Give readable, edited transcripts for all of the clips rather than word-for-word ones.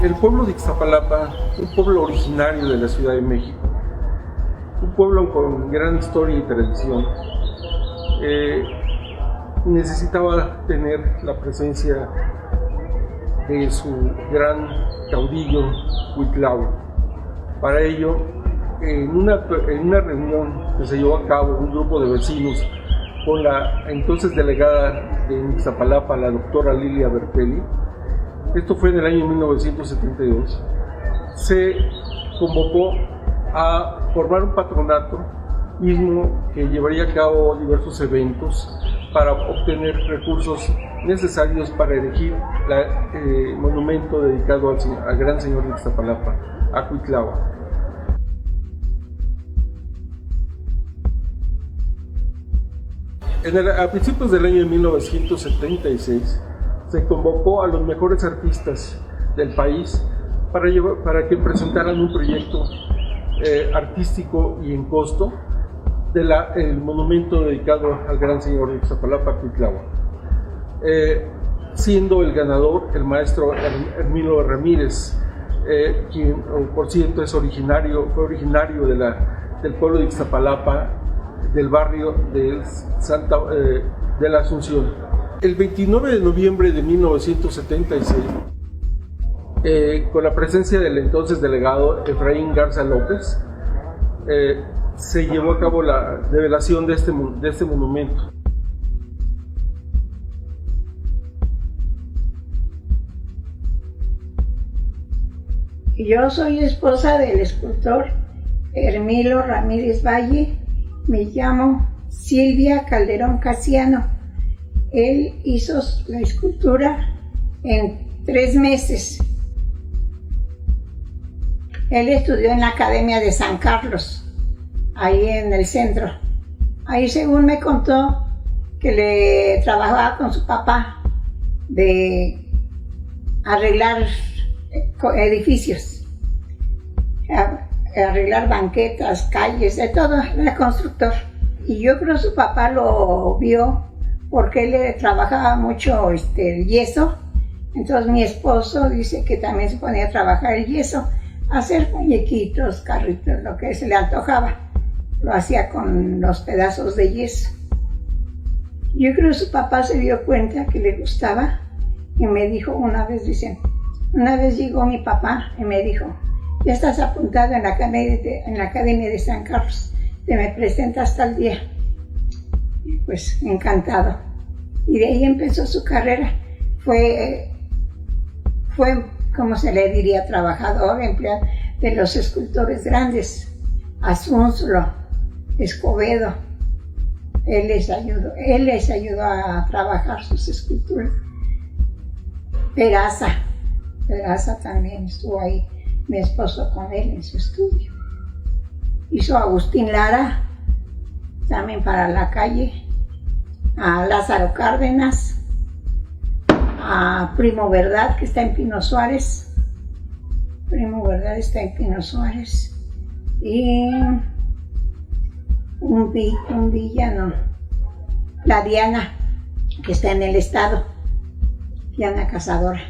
El pueblo de Ixtapalapa, un pueblo originario de la Ciudad de México, un pueblo con gran historia y tradición, necesitaba tener la presencia de su gran caudillo Cuitlahua. Para ello, en una reunión que se llevó a cabo un grupo de vecinos con la entonces delegada de Ixtapalapa, la doctora Lilia Bertelli, esto fue en el año 1972, se convocó a formar un patronato mismo que llevaría a cabo diversos eventos para obtener recursos necesarios para erigir el monumento dedicado al gran señor de Ixtapalapa, a Cuitlahua. A principios del año 1976 se convocó a los mejores artistas del país para que presentaran un proyecto artístico y en costo del monumento dedicado al gran señor de Ixtapalapa, Cuitlahua. Siendo el ganador el maestro Hermilo Ramírez, quien por cierto fue originario del pueblo de Ixtapalapa, del barrio de la Asunción. El 29 de noviembre de 1976, con la presencia del entonces delegado Efraín Garza López, se llevó a cabo la develación de este monumento. Yo soy esposa del escultor Hermilo Ramírez Valle, me llamo Silvia Calderón Casiano. Él hizo la escultura en 3 meses. Él estudió en la Academia de San Carlos, ahí en el centro. Ahí, según me contó, que le trabajaba con su papá de arreglar edificios, arreglar banquetas, calles, de todo, era constructor. Y yo creo que su papá lo vio porque él le trabajaba mucho el yeso. Entonces mi esposo dice que también se ponía a trabajar el yeso, a hacer muñequitos, carritos, lo que se le antojaba. Lo hacía con los pedazos de yeso. Yo creo que su papá se dio cuenta que le gustaba y me dijo una vez llegó mi papá y me dijo: ya estás apuntado en la Academia de San Carlos, te me presentas tal día. Pues encantado. Y de ahí empezó su carrera. Fue como se le diría, trabajador, empleado de los escultores grandes, Asunzlo, Escobedo. Él les ayudó a trabajar sus esculturas. Peraza también estuvo ahí, mi esposo con él en su estudio. Hizo Agustín Lara, también para la calle, a Lázaro Cárdenas, a Primo Verdad, que está en Pino Suárez. Y un villano, la Diana, que está en el estado, Diana Cazadora.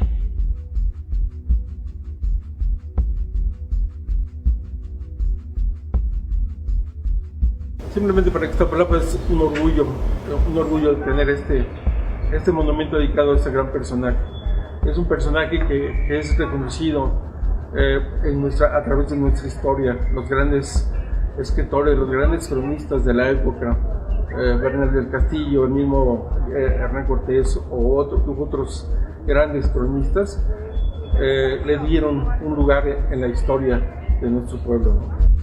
Simplemente para Ixtapalapa es un orgullo tener este monumento dedicado a este gran personaje. Es un personaje que es reconocido a través de nuestra historia. Los grandes escritores, los grandes cronistas de la época, Bernal del Castillo, el mismo Hernán Cortés o otros grandes cronistas, le dieron un lugar en la historia de nuestro pueblo, ¿no?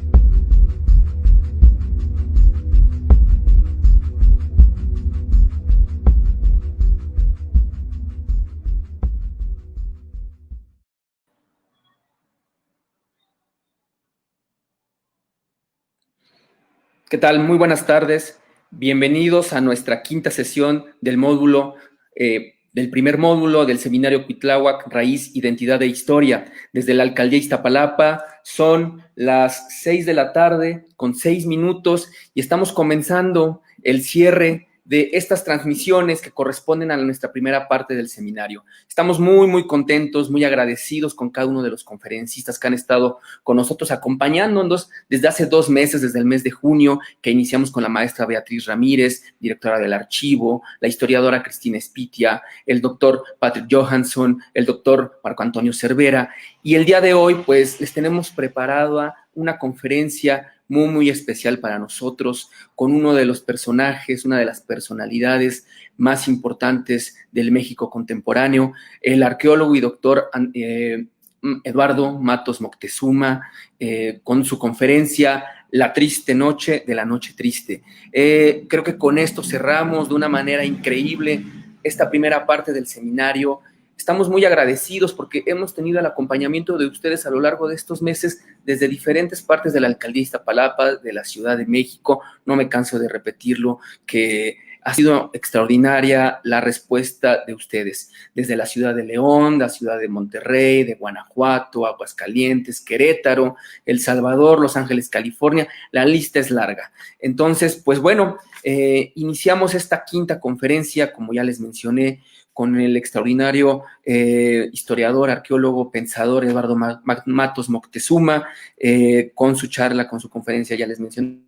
¿Qué tal? Muy buenas tardes. Bienvenidos a nuestra quinta sesión del módulo, del primer módulo del Seminario Cuitláhuac, Raíz, Identidad e Historia, desde la Alcaldía Iztapalapa. Son las 6 de la tarde con 6 minutos y estamos comenzando el cierre de estas transmisiones que corresponden a nuestra primera parte del seminario. Estamos muy, muy contentos, muy agradecidos con cada uno de los conferencistas que han estado con nosotros acompañándonos desde hace 2 meses, desde el mes de junio, que iniciamos con la maestra Beatriz Ramírez, directora del archivo, la historiadora Cristina Espitia, el doctor Patrick Johansson, el doctor Marco Antonio Cervera, y el día de hoy, pues, les tenemos preparada una conferencia muy, muy especial para nosotros, con uno de los personajes, una de las personalidades más importantes del México contemporáneo, el arqueólogo y doctor Eduardo Matos Moctezuma, con su conferencia La triste noche de la noche triste. Creo que con esto cerramos de una manera increíble esta primera parte del seminario. Estamos muy agradecidos porque hemos tenido el acompañamiento de ustedes a lo largo de estos meses desde diferentes partes de la alcaldía de Iztapalapa, de la Ciudad de México. No me canso de repetirlo, que ha sido extraordinaria la respuesta de ustedes, desde la ciudad de León, la ciudad de Monterrey, de Guanajuato, Aguascalientes, Querétaro, El Salvador, Los Ángeles, California. La lista es larga. Entonces, pues bueno, iniciamos esta quinta conferencia, como ya les mencioné, con el extraordinario historiador, arqueólogo, pensador Eduardo Matos Moctezuma, con su charla, con su conferencia, ya les mencioné,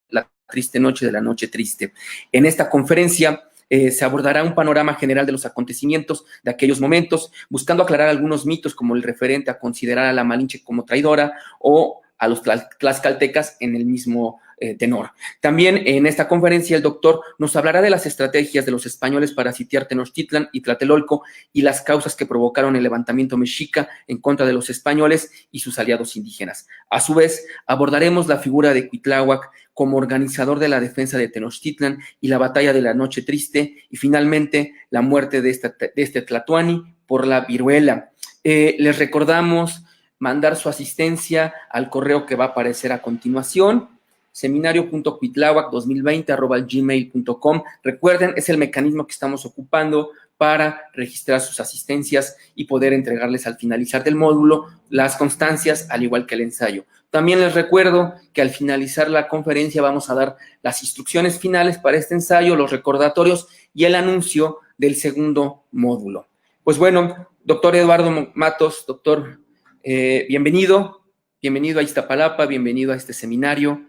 La triste noche de la noche triste. En esta conferencia se abordará un panorama general de los acontecimientos de aquellos momentos, buscando aclarar algunos mitos como el referente a considerar a la Malinche como traidora o a los tlaxcaltecas en el mismo tenor. También en esta conferencia el doctor nos hablará de las estrategias de los españoles para sitiar Tenochtitlan y Tlatelolco y las causas que provocaron el levantamiento mexica en contra de los españoles y sus aliados indígenas. A su vez, abordaremos la figura de Cuitláhuac como organizador de la defensa de Tenochtitlan y la batalla de la Noche Triste, y finalmente la muerte de este Tlatoani por la viruela. Les recordamos mandar su asistencia al correo que va a aparecer a continuación, seminario.cuitláhuac2020@gmail.com. Recuerden, es el mecanismo que estamos ocupando para registrar sus asistencias y poder entregarles al finalizar del módulo las constancias, al igual que el ensayo. También les recuerdo que al finalizar la conferencia vamos a dar las instrucciones finales para este ensayo, los recordatorios y el anuncio del segundo módulo. Pues bueno, doctor Eduardo Matos, doctor, bienvenido a Iztapalapa, bienvenido a este seminario.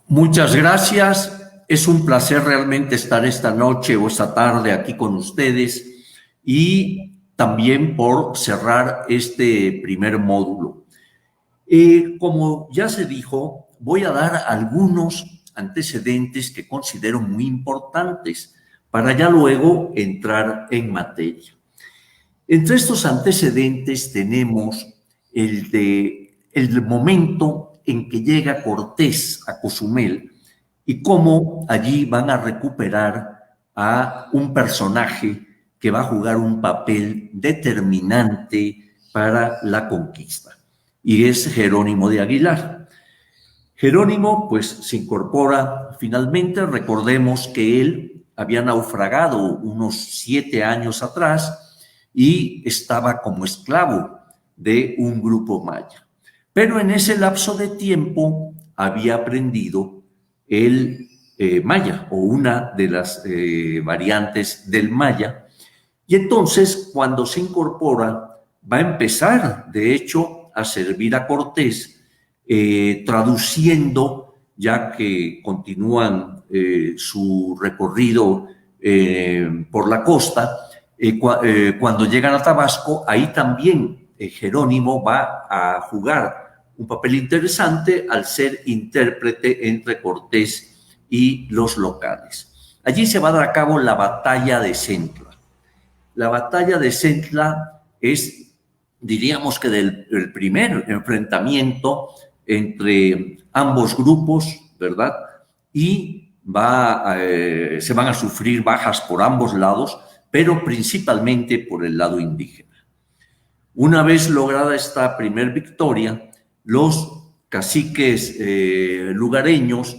Muchas gracias. Es un placer realmente estar esta noche o esta tarde aquí con ustedes y también por cerrar este primer módulo. Como ya se dijo, voy a dar algunos antecedentes que considero muy importantes para ya luego entrar en materia. Entre estos antecedentes tenemos el momento en que llega Cortés a Cozumel y cómo allí van a recuperar a un personaje que va a jugar un papel determinante para la conquista, y es Jerónimo de Aguilar. Jerónimo, pues, se incorpora finalmente. Recordemos que él había naufragado unos 7 años atrás y estaba como esclavo de un grupo maya. Pero en ese lapso de tiempo había aprendido el maya, o una de las variantes del maya, y entonces cuando se incorpora va a empezar, de hecho, a servir a Cortés, traduciendo, ya que continúan su recorrido por la costa. Cuando llegan a Tabasco, ahí también Jerónimo va a jugar un papel interesante al ser intérprete entre Cortés y los locales. Allí se va a dar a cabo la batalla de Centla. La batalla de Centla es, diríamos que el primer enfrentamiento entre ambos grupos, ¿verdad? Y se van a sufrir bajas por ambos lados, pero principalmente por el lado indígena. Una vez lograda esta primer victoria, los caciques lugareños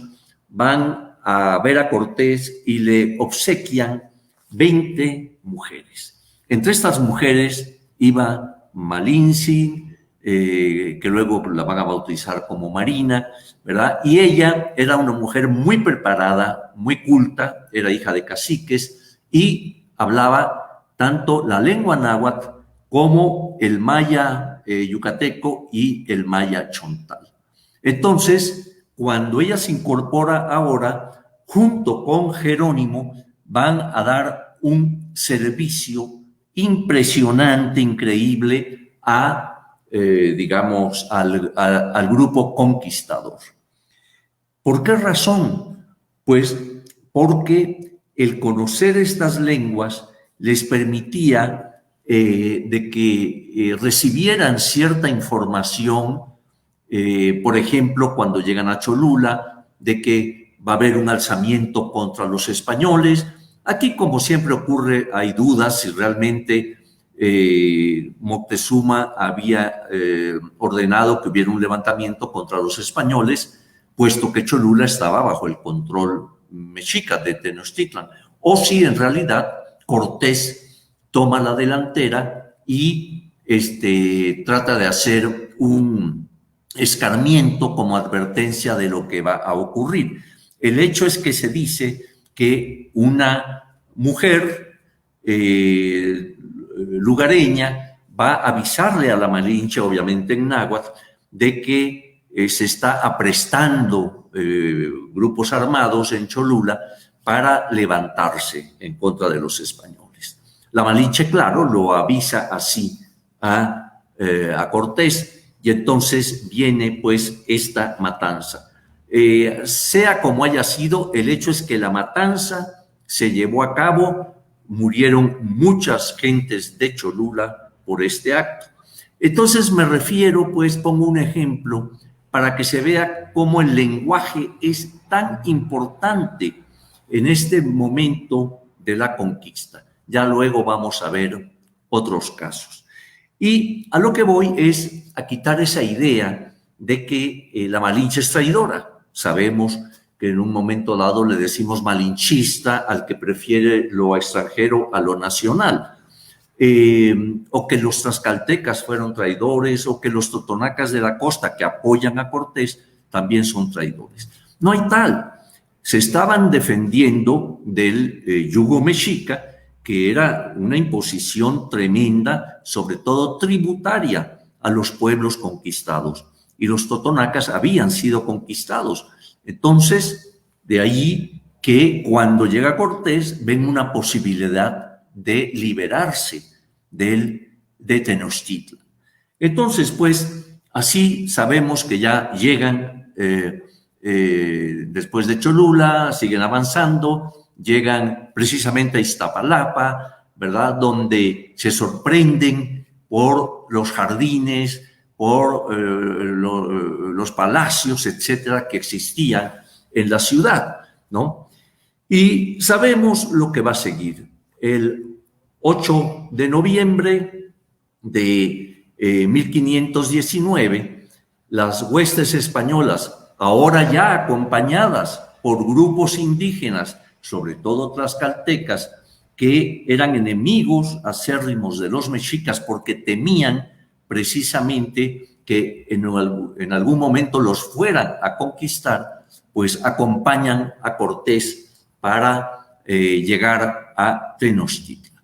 van a ver a Cortés y le obsequian 20 mujeres. Entre estas mujeres iba Malintzin, que luego la van a bautizar como Marina, ¿verdad? Y ella era una mujer muy preparada, muy culta, era hija de caciques y hablaba tanto la lengua náhuatl como el maya yucateco y el maya chontal. Entonces, cuando ella se incorpora ahora, junto con Jerónimo, van a dar un servicio impresionante, increíble digamos, al grupo conquistador. ¿Por qué razón? Pues porque el conocer estas lenguas les permitía de que recibieran cierta información, por ejemplo, cuando llegan a Cholula, de que va a haber un alzamiento contra los españoles. Aquí, como siempre ocurre, hay dudas si realmente Moctezuma había ordenado que hubiera un levantamiento contra los españoles, puesto que Cholula estaba bajo el control mexica de Tenochtitlan, o si en realidad Cortés toma la delantera y trata de hacer un escarmiento como advertencia de lo que va a ocurrir. El hecho es que se dice que una mujer lugareña va a avisarle a la Malinche, obviamente en náhuatl, de que se está aprestando grupos armados en Cholula para levantarse en contra de los españoles. La Malinche, claro, lo avisa así a Cortés, y entonces viene pues esta matanza. Sea como haya sido, el hecho es que la matanza se llevó a cabo, murieron muchas gentes de Cholula por este acto. Entonces me refiero, pues pongo un ejemplo para que se vea cómo el lenguaje es tan importante en este momento de la conquista. Ya luego vamos a ver otros casos. Y a lo que voy es a quitar esa idea de que la Malinche es traidora. Sabemos que en un momento dado le decimos malinchista al que prefiere lo extranjero a lo nacional. O que los tlaxcaltecas fueron traidores, o que los totonacas de la costa que apoyan a Cortés también son traidores. No hay tal. Se estaban defendiendo del yugo mexica, que era una imposición tremenda, sobre todo tributaria, a los pueblos conquistados. Y los totonacas habían sido conquistados. Entonces, de ahí que cuando llega Cortés ven una posibilidad de liberarse de Tenochtitlan. Entonces, pues, así sabemos que ya llegan después de Cholula, siguen avanzando, llegan precisamente a Iztapalapa, ¿verdad? Donde se sorprenden por los jardines, por los palacios, etcétera, que existían en la ciudad, ¿no? Y sabemos lo que va a seguir. El 8 de noviembre de 1519, las huestes españolas, ahora ya acompañadas por grupos indígenas, sobre todo tlaxcaltecas, que eran enemigos acérrimos de los mexicas porque temían precisamente que en algún momento los fueran a conquistar, pues acompañan a Cortés para llegar a Tenochtitlan.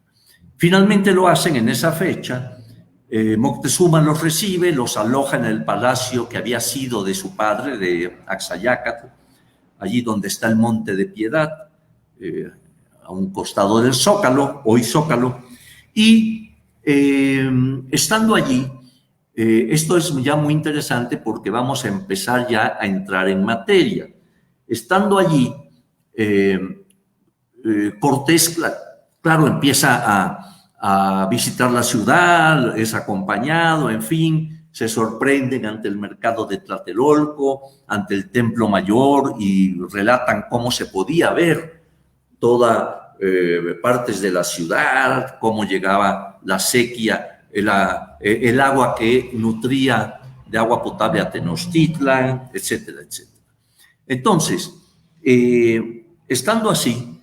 Finalmente lo hacen en esa fecha. Moctezuma los recibe, los aloja en el palacio que había sido de su padre, de Axayácatl, allí donde está el Monte de Piedad, a un costado del Zócalo, hoy Zócalo, y estando allí, esto es ya muy interesante porque vamos a empezar ya a entrar en materia. Estando allí, Cortés, claro, empieza a visitar la ciudad, es acompañado, en fin, se sorprenden ante el mercado de Tlatelolco, ante el Templo Mayor y relatan cómo se podía ver todas partes de la ciudad, cómo llegaba la sequía, el agua que nutría de agua potable a Tenochtitlan, etcétera, etcétera. Entonces, estando así,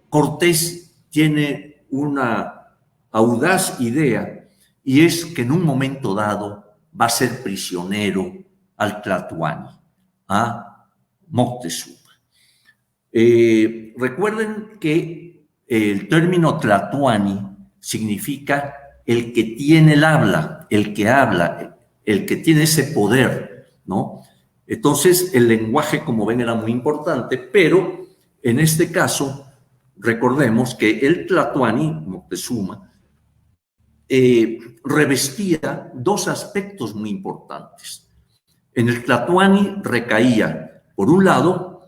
Cortés tiene una audaz idea y es que en un momento dado va a ser prisionero al Tlatoani, a Moctezuma. Recuerden que el término Tlatoani significa el que tiene el habla, el que habla, el que tiene ese poder, ¿no? Entonces, el lenguaje, como ven, era muy importante, pero en este caso, recordemos que el Tlatoani, Moctezuma, revestía dos aspectos muy importantes. En el Tlatoani recaía, por un lado,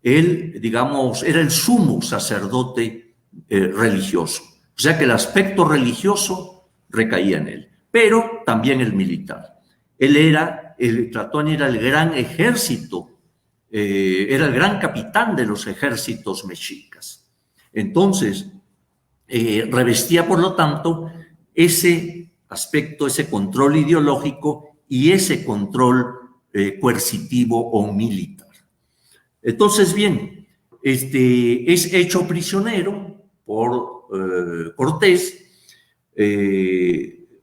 él, digamos, era el sumo sacerdote religioso, o sea que el aspecto religioso recaía en él, pero también el militar. El Tlatoani era el gran ejército, era el gran capitán de los ejércitos mexicas. Entonces, revestía, por lo tanto, ese aspecto, ese control ideológico y ese control coercitivo o militar. Entonces, bien, es hecho prisionero por Cortés,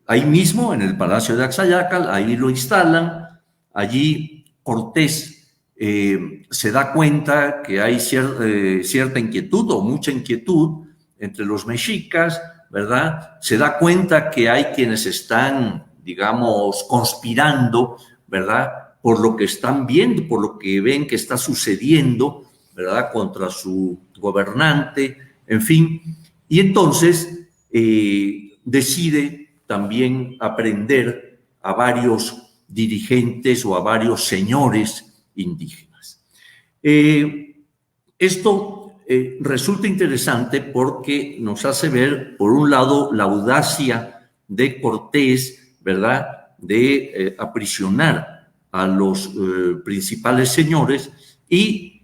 ahí mismo en el Palacio de Axayácal, ahí lo instalan, allí Cortés se da cuenta que hay cierta inquietud o mucha inquietud entre los mexicas, ¿verdad? Se da cuenta que hay quienes están, digamos, conspirando, ¿verdad? Por lo que están viendo, por lo que ven que está sucediendo, ¿verdad? Contra su gobernante, en fin. Y entonces decide también aprender a varios dirigentes o a varios señores indígenas. Esto resulta interesante porque nos hace ver, por un lado, la audacia de Cortés, ¿verdad?, de aprisionar a los principales señores y,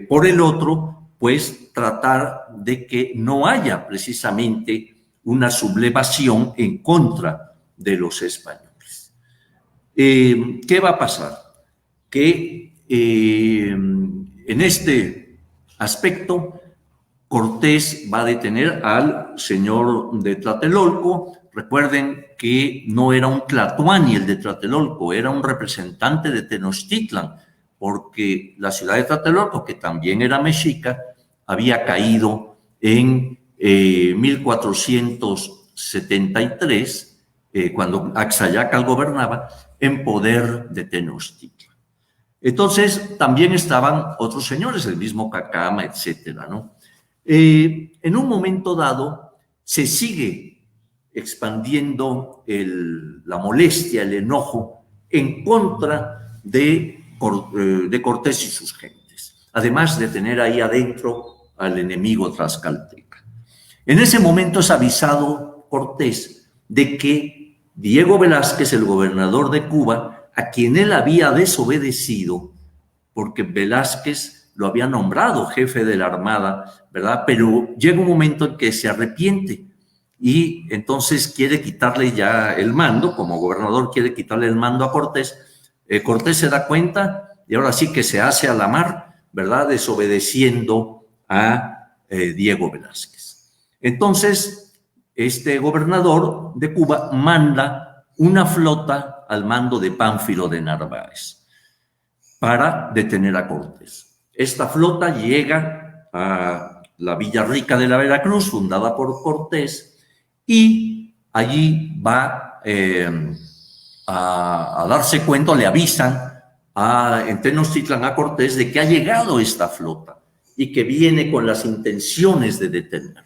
por el otro, pues tratar de que no haya precisamente una sublevación en contra de los españoles. ¿Qué va a pasar? Que en este aspecto Cortés va a detener al señor de Tlatelolco. Recuerden que no era un tlatoani el de Tlatelolco, era un representante de Tenochtitlan, porque la ciudad de Tlatelolco, que también era mexica, había caído en 1473, cuando Axayácal gobernaba, en poder de Tenochtitlan. Entonces, también estaban otros señores, el mismo Cacama, etcétera, ¿no? En un momento dado, se sigue expandiendo la molestia, el enojo en contra de Cortés y sus gentes, además de tener ahí adentro al enemigo tlaxcalteca. En ese momento es avisado Cortés de que Diego Velázquez, el gobernador de Cuba, a quien él había desobedecido, porque Velázquez lo había nombrado jefe de la Armada, ¿verdad? Pero llega un momento en que se arrepiente y entonces quiere quitarle ya el mando, como gobernador quiere quitarle el mando a Cortés. Cortés se da cuenta y ahora sí que se hace a la mar, ¿verdad?, desobedeciendo a Diego Velázquez. Entonces, este gobernador de Cuba manda una flota al mando de Pánfilo de Narváez para detener a Cortés. Esta flota llega a la Villa Rica de la Veracruz, fundada por Cortés, y allí va a darse cuenta, le avisan en Tenochtitlan a Cortés de que ha llegado esta flota y que viene con las intenciones de detenerla.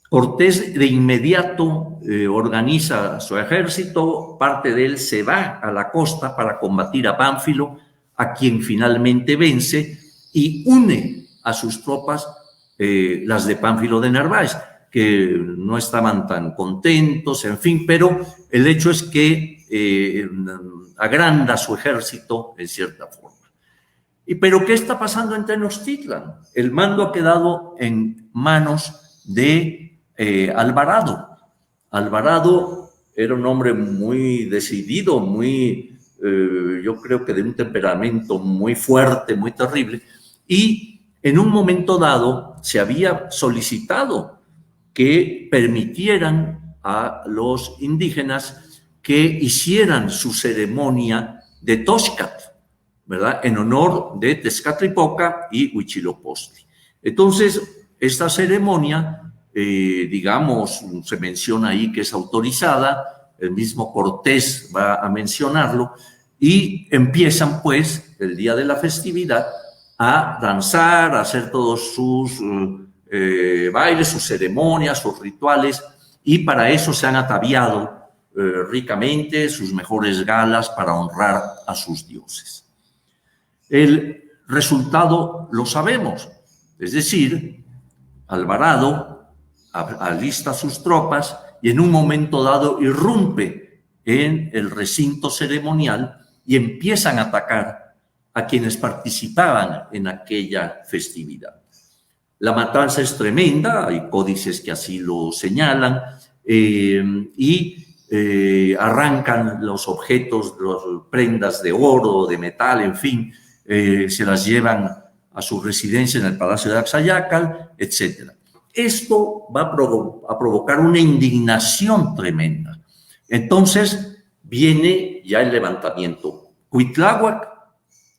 Cortés de inmediato organiza su ejército, parte de él se va a la costa para combatir a Pánfilo, a quien finalmente vence y une a sus tropas, las de Pánfilo de Narváez, que no estaban tan contentos, en fin, pero el hecho es que agranda su ejército en cierta forma. ¿Pero qué está pasando en Tenochtitlan? El mando ha quedado en manos de Alvarado. Alvarado era un hombre muy decidido, muy, yo creo que de un temperamento muy fuerte, muy terrible, y en un momento dado se había solicitado que permitieran a los indígenas que hicieran su ceremonia de Toxcat, ¿verdad? En honor de Tezcatlipoca y Huitzilopochtli. Entonces, esta ceremonia, digamos, se menciona ahí que es autorizada, el mismo Cortés va a mencionarlo, y empiezan, pues, el día de la festividad a danzar, a hacer todos sus bailes, sus ceremonias, sus rituales, y para eso se han ataviado ricamente sus mejores galas para honrar a sus dioses. El resultado lo sabemos, es decir, Alvarado alista sus tropas y en un momento dado irrumpe en el recinto ceremonial y empiezan a atacar a quienes participaban en aquella festividad. La matanza es tremenda, hay códices que así lo señalan, y arrancan los objetos, las prendas de oro, de metal, en fin, se las llevan a su residencia en el Palacio de Axayácal, etc. Esto va a provocar una indignación tremenda. Entonces viene ya el levantamiento. Cuitláhuac,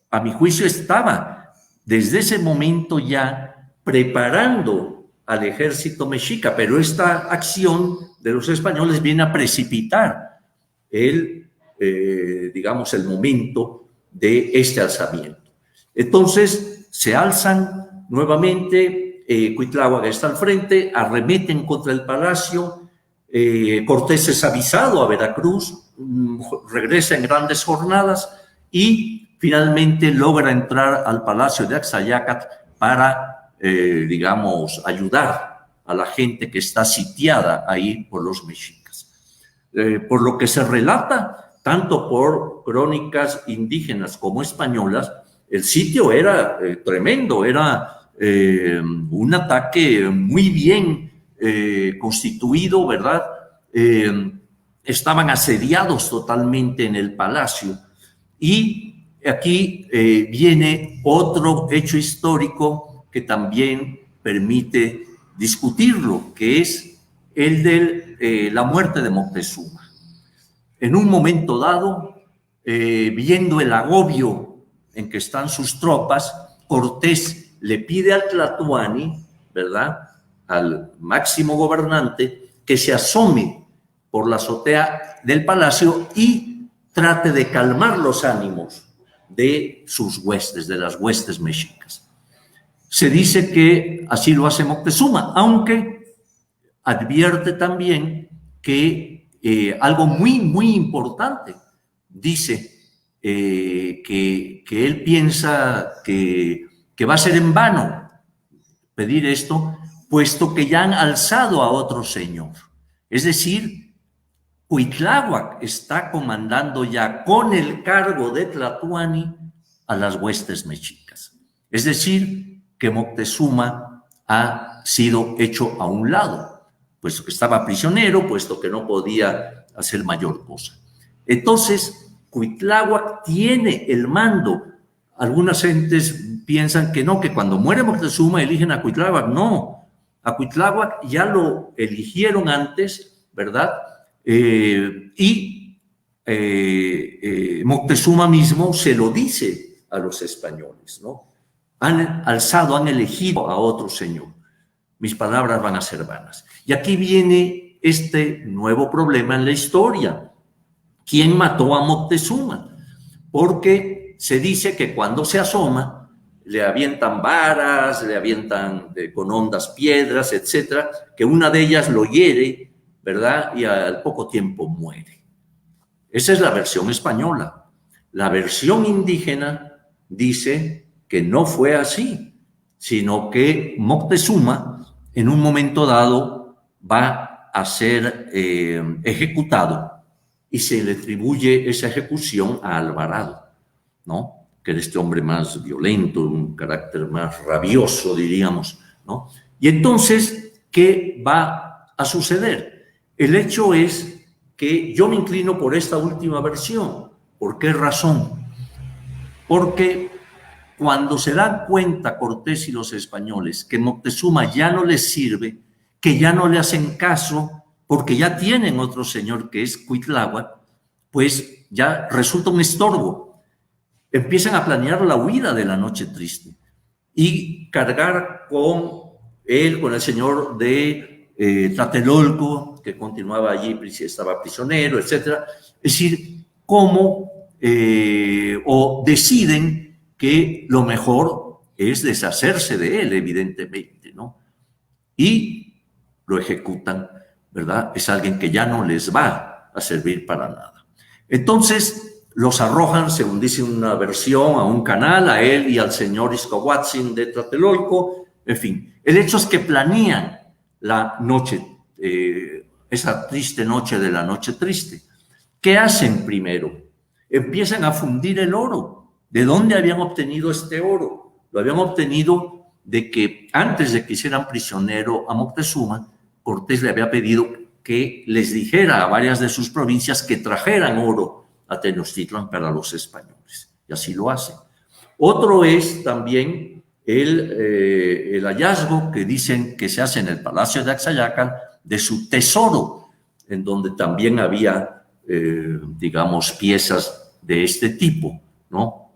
a mi juicio, estaba desde ese momento ya preparando al ejército mexica, pero esta acción de los españoles viene a precipitar digamos, el momento de este alzamiento. Entonces se alzan nuevamente, Cuitláhuac está al frente, arremeten contra el palacio, Cortés es avisado a Veracruz, regresa en grandes jornadas y finalmente logra entrar al palacio de Axayácatl para, digamos, ayudar a la gente que está sitiada ahí por los mexicas. Por lo que se relata, tanto por crónicas indígenas como españolas, el sitio era tremendo, era un ataque muy bien constituido, ¿verdad? Estaban asediados totalmente en el palacio. Y aquí viene otro hecho histórico que también permite discutirlo, que es el de la muerte de Moctezuma. En un momento dado, viendo el agobio en que están sus tropas, Cortés le pide al Tlatoani, ¿verdad?, al máximo gobernante, que se asome por la azotea del palacio y trate de calmar los ánimos de sus huestes, de las huestes mexicas. Se dice que así lo hace Moctezuma, aunque advierte también que algo muy importante, dice que él piensa que va a ser en vano pedir esto, puesto que ya han alzado a otro señor. Es decir, Cuitláhuac está comandando ya con el cargo de Tlatoani a las huestes mexicas. Es decir, que Moctezuma ha sido hecho a un lado, puesto que estaba prisionero, puesto que no podía hacer mayor cosa. Entonces, Cuitláhuac tiene el mando. Algunas gentes piensan que no, que cuando muere Moctezuma eligen a Cuitláhuac. No, a Cuitláhuac ya lo eligieron antes, ¿verdad? Moctezuma mismo se lo dice a los españoles, ¿no? Han alzado, han elegido a otro señor. Mis palabras van a ser vanas. Y aquí viene este nuevo problema en la historia. ¿Quién mató a Moctezuma? Porque se dice que cuando se asoma, le avientan varas, le avientan con hondas piedras, etcétera, que una de ellas lo hiere, ¿verdad? Y al poco tiempo muere. Esa es la versión española. La versión indígena dice que no fue así, sino que Moctezuma, en un momento dado, va a ser ejecutado y se le atribuye esa ejecución a Alvarado, ¿no?, que era este hombre más violento, un carácter más rabioso, diríamos, ¿no? Y entonces, ¿qué va a suceder? El hecho es que yo me inclino por esta última versión. ¿Por qué razón? Porque cuando se dan cuenta Cortés y los españoles que Moctezuma ya no les sirve, que ya no le hacen caso, porque ya tienen otro señor que es Cuitláhuac, pues ya resulta un estorbo. Empiezan a planear la huida de la Noche Triste y cargar con él, con el señor de Tlatelolco, que continuaba allí, estaba prisionero, etcétera. Es decir, cómo o deciden que lo mejor es deshacerse de él, evidentemente, ¿no? Y lo ejecutan, ¿verdad? Es alguien que ya no les va a servir para nada. Entonces, los arrojan, según dice una versión, a un canal, a él y al señor Izcohuatzin de Tlatelolco. En fin, el hecho es que planean la noche, esa triste noche de la Noche Triste. ¿Qué hacen primero? Empiezan a fundir el oro. ¿De dónde habían obtenido este oro? Lo habían obtenido de que antes de que hicieran prisionero a Moctezuma, Cortés le había pedido que les dijera a varias de sus provincias que trajeran oro a Tenochtitlan para los españoles. Y así lo hacen. Otro es también el hallazgo que dicen que se hace en el Palacio de Axayácal de su tesoro, en donde también había, digamos, piezas de este tipo, ¿no?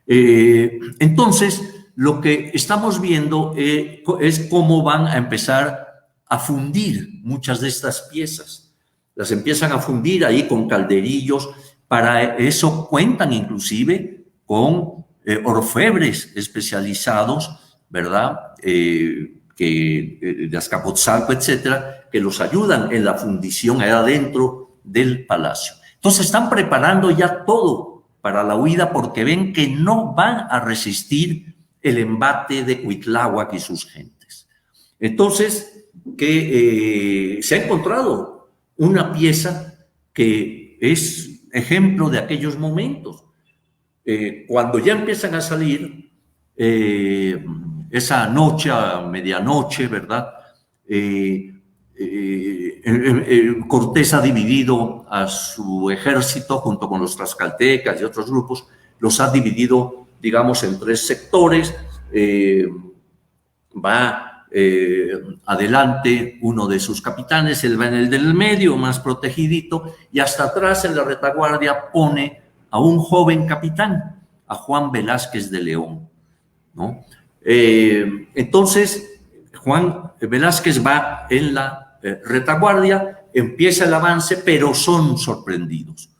Entonces, lo que estamos viendo es cómo van a empezar a fundir muchas de estas piezas. Las empiezan a fundir ahí con calderillos. Para eso cuentan inclusive con orfebres especializados, ¿verdad? De Azcapotzalco, etcétera, que los ayudan en la fundición allá dentro del palacio. Entonces están preparando ya todo para la huida porque ven que no van a resistir el embate de Cuitláhuac y sus gentes. Entonces, que se ha encontrado una pieza que es ejemplo de aquellos momentos. Cuando ya empiezan a salir esa noche, a medianoche, ¿verdad? Cortés ha dividido a su ejército junto con los tlaxcaltecas y otros grupos, los ha dividido, digamos, en 3 sectores. Va adelante uno de sus capitanes, él va en el del medio, más protegidito, y hasta atrás en la retaguardia pone a un joven capitán, a Juan Velázquez de León, ¿no? Entonces, Juan Velázquez va en la retaguardia, empieza el avance, pero son sorprendidos.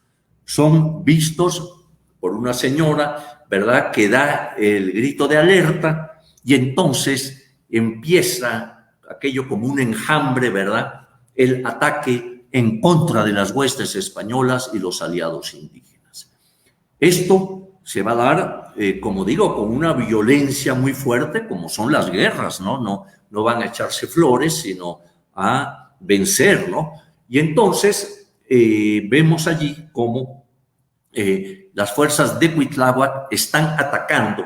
Son vistos por una señora, ¿verdad?, que da el grito de alerta, y entonces empieza aquello como un enjambre, ¿verdad?, el ataque en contra de las huestes españolas y los aliados indígenas. Esto se va a dar, como digo, con una violencia muy fuerte, como son las guerras, ¿no? No van a echarse flores, sino a vencer, ¿no? Y entonces vemos allí cómo las fuerzas de Cuitláhuac están atacando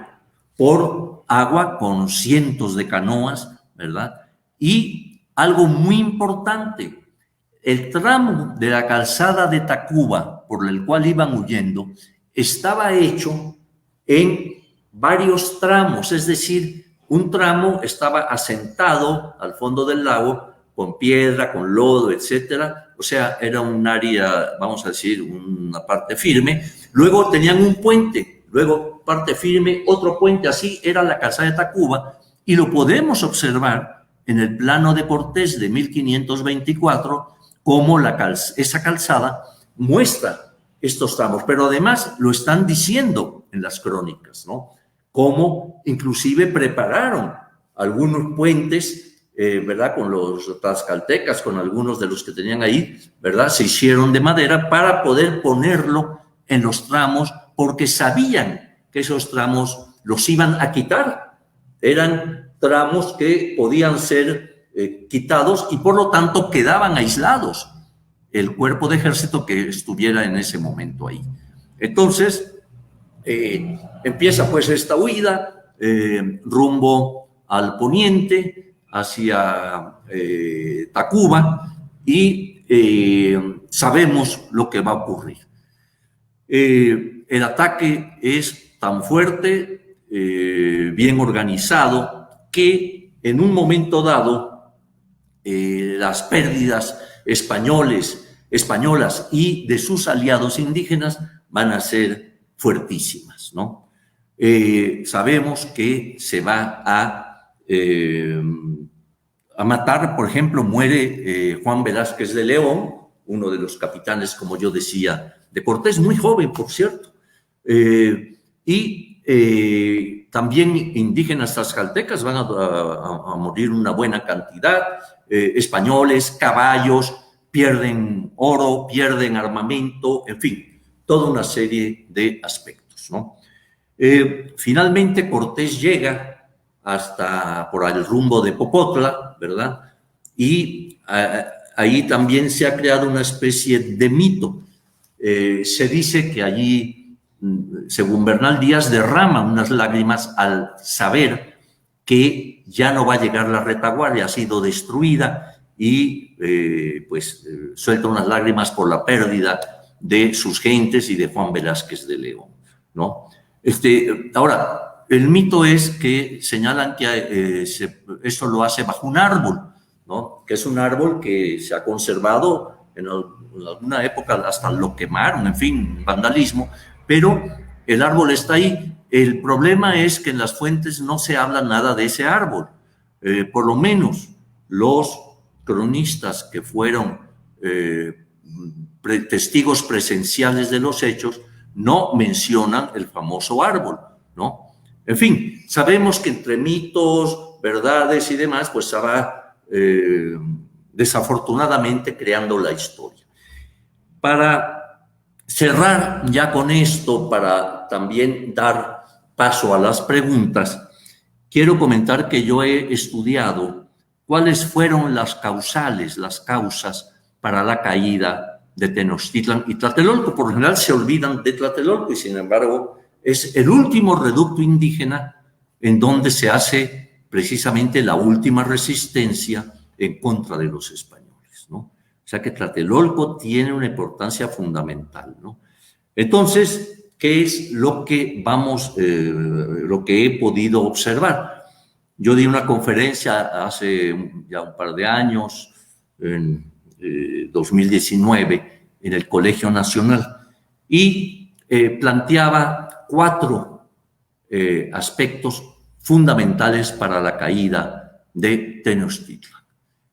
por agua con cientos de canoas, ¿verdad? Y algo muy importante, el tramo de la calzada de Tacuba por el cual iban huyendo estaba hecho en varios tramos, es decir, un tramo estaba asentado al fondo del lago con piedra, con lodo, etcétera. O sea, era un área, vamos a decir, una parte firme. Luego tenían un puente, luego parte firme, otro puente, así era la calzada de Tacuba, y lo podemos observar en el plano de Cortés de 1524, cómo esa calzada muestra estos tramos, pero además lo están diciendo en las crónicas, ¿no? Cómo inclusive prepararon algunos puentes, ¿verdad?, con los tlaxcaltecas, con algunos de los que tenían ahí, ¿verdad?, se hicieron de madera para poder ponerlo en los tramos, porque sabían que esos tramos los iban a quitar. Eran tramos que podían ser quitados y por lo tanto quedaban aislados el cuerpo de ejército que estuviera en ese momento ahí. Entonces, empieza pues esta huida rumbo al poniente, hacia Tacuba, y sabemos lo que va a ocurrir. El ataque es tan fuerte, bien organizado, que en un momento dado las pérdidas españolas y de sus aliados indígenas van a ser fuertísimas, ¿no? Sabemos que se va a matar, por ejemplo, muere Juan Velázquez de León, uno de los capitanes, como yo decía, de Cortés, muy joven, por cierto, también indígenas tlaxcaltecas van a morir una buena cantidad, españoles, caballos, pierden oro, pierden armamento, en fin, toda una serie de aspectos, ¿no? Finalmente Cortés llega hasta por el rumbo de Popotla, ¿verdad? Y ahí también se ha creado una especie de mito. Se dice que allí, según Bernal Díaz, derrama unas lágrimas al saber que ya no va a llegar la retaguardia, ha sido destruida y suelta unas lágrimas por la pérdida de sus gentes y de Juan Velázquez de León, ¿no? Ahora, el mito es que señalan que esto lo hace bajo un árbol, ¿no? Que es un árbol que se ha conservado en alguna época, hasta lo quemaron, en fin, vandalismo, pero el árbol está ahí. El problema es que en las fuentes no se habla nada de ese árbol. Por lo menos los cronistas que fueron testigos presenciales de los hechos no mencionan el famoso árbol, ¿no? En fin, sabemos que entre mitos, verdades y demás, pues se va desafortunadamente creando la historia. Para cerrar ya con esto, para también dar paso a las preguntas, quiero comentar que yo he estudiado cuáles fueron las causas para la caída de Tenochtitlan y Tlatelolco. Por lo general se olvidan de Tlatelolco y, sin embargo, es el último reducto indígena en donde se hace precisamente la última resistencia en contra de los españoles, ¿no? O sea que Tlatelolco tiene una importancia fundamental, ¿no? Entonces, ¿qué es lo que lo que he podido observar? Yo di una conferencia hace ya un par de años, en 2019, en el Colegio Nacional, y planteaba 4 aspectos fundamentales para la caída de Tenochtitlan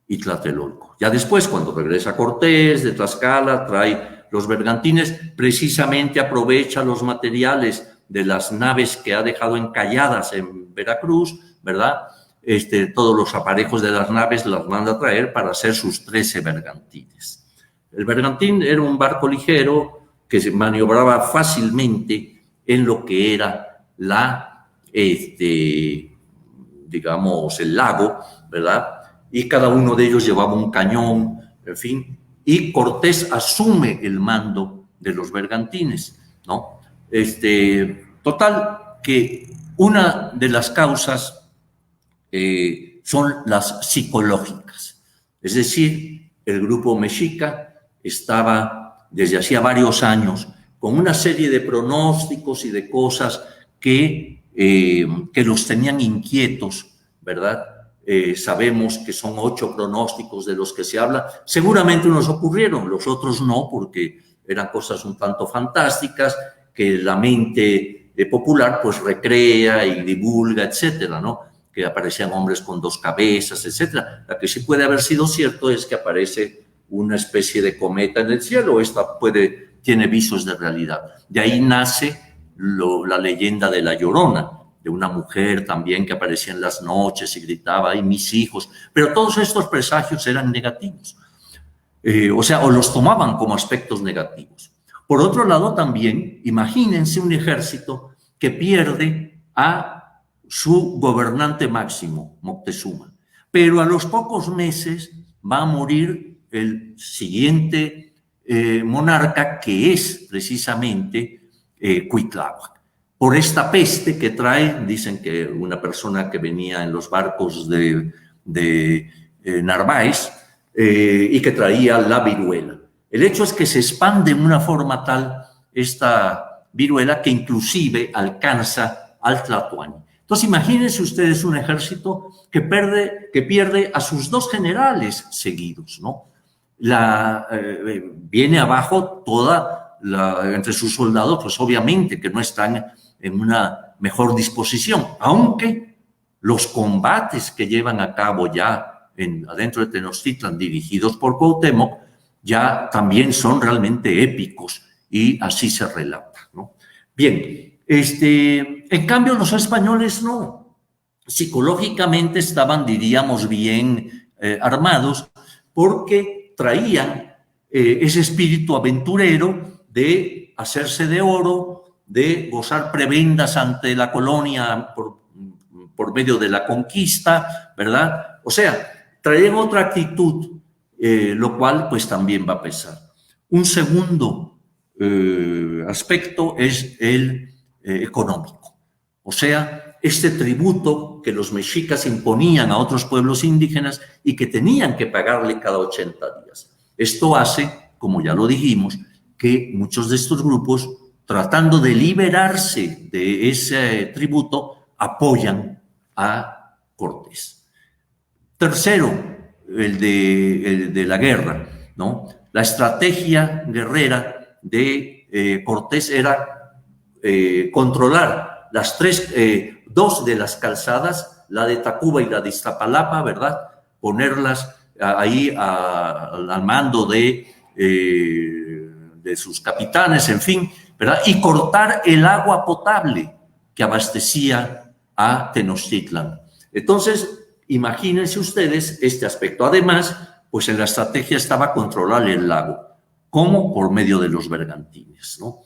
y Tlatelolco. Ya después, cuando regresa Cortés de Tlaxcala, trae los bergantines, precisamente aprovecha los materiales de las naves que ha dejado encalladas en Veracruz, ¿verdad? Todos los aparejos de las naves las manda a traer para hacer sus 13 bergantines. El bergantín era un barco ligero que se maniobraba fácilmente en lo que era digamos, el lago, ¿verdad? Y cada uno de ellos llevaba un cañón, en fin, y Cortés asume el mando de los bergantines, ¿no? Total, que una de las causas son las psicológicas. Es decir, el grupo mexica estaba desde hacía varios años con una serie de pronósticos y de cosas que los tenían inquietos, ¿verdad? Sabemos que son 8 pronósticos de los que se habla. Seguramente unos ocurrieron, los otros no, porque eran cosas un tanto fantásticas que la mente popular pues recrea y divulga, etcétera, ¿no? Que aparecían hombres con 2 cabezas, etcétera. La que sí puede haber sido cierto es que aparece una especie de cometa en el cielo. Esta tiene visos de realidad. De ahí nace la leyenda de la Llorona, de una mujer también que aparecía en las noches y gritaba, ¡ay, mis hijos! Pero todos estos presagios eran negativos. O los tomaban como aspectos negativos. Por otro lado, también, imagínense un ejército que pierde a su gobernante máximo, Moctezuma. Pero a los pocos meses va a morir el siguiente monarca, que es precisamente Cuitláhuac. Por esta peste que trae, dicen que una persona que venía en los barcos de Narváez y que traía la viruela. El hecho es que se expande de una forma tal esta viruela que inclusive alcanza al Tlatoani. Entonces, imagínense ustedes un ejército que pierde a sus 2 generales seguidos, ¿no? Viene abajo entre sus soldados, pues obviamente que no están en una mejor disposición, aunque los combates que llevan a cabo ya adentro de Tenochtitlan, dirigidos por Cuauhtémoc, ya también son realmente épicos, y así se relata, ¿no? Bien, en cambio los españoles no. Psicológicamente estaban, diríamos, bien armados, porque traían ese espíritu aventurero de hacerse de oro, de gozar prebendas ante la colonia por medio de la conquista, ¿verdad? O sea, traían otra actitud, lo cual pues también va a pesar. Un segundo aspecto es el económico. O sea, este tributo que los mexicas imponían a otros pueblos indígenas y que tenían que pagarle cada 80 días. Esto hace, como ya lo dijimos, que muchos de estos grupos, tratando de liberarse de ese tributo, apoyan a Cortés. Tercero, el de la guerra, ¿no? La estrategia guerrera de Cortés era controlar las 2 de las calzadas, la de Tacuba y la de Iztapalapa, ¿verdad? Ponerlas ahí al mando de sus capitanes, en fin, ¿verdad? Y cortar el agua potable que abastecía a Tenochtitlan. Entonces, imagínense ustedes este aspecto. Además, pues en la estrategia estaba controlar el lago. ¿Cómo? Por medio de los bergantines, ¿no?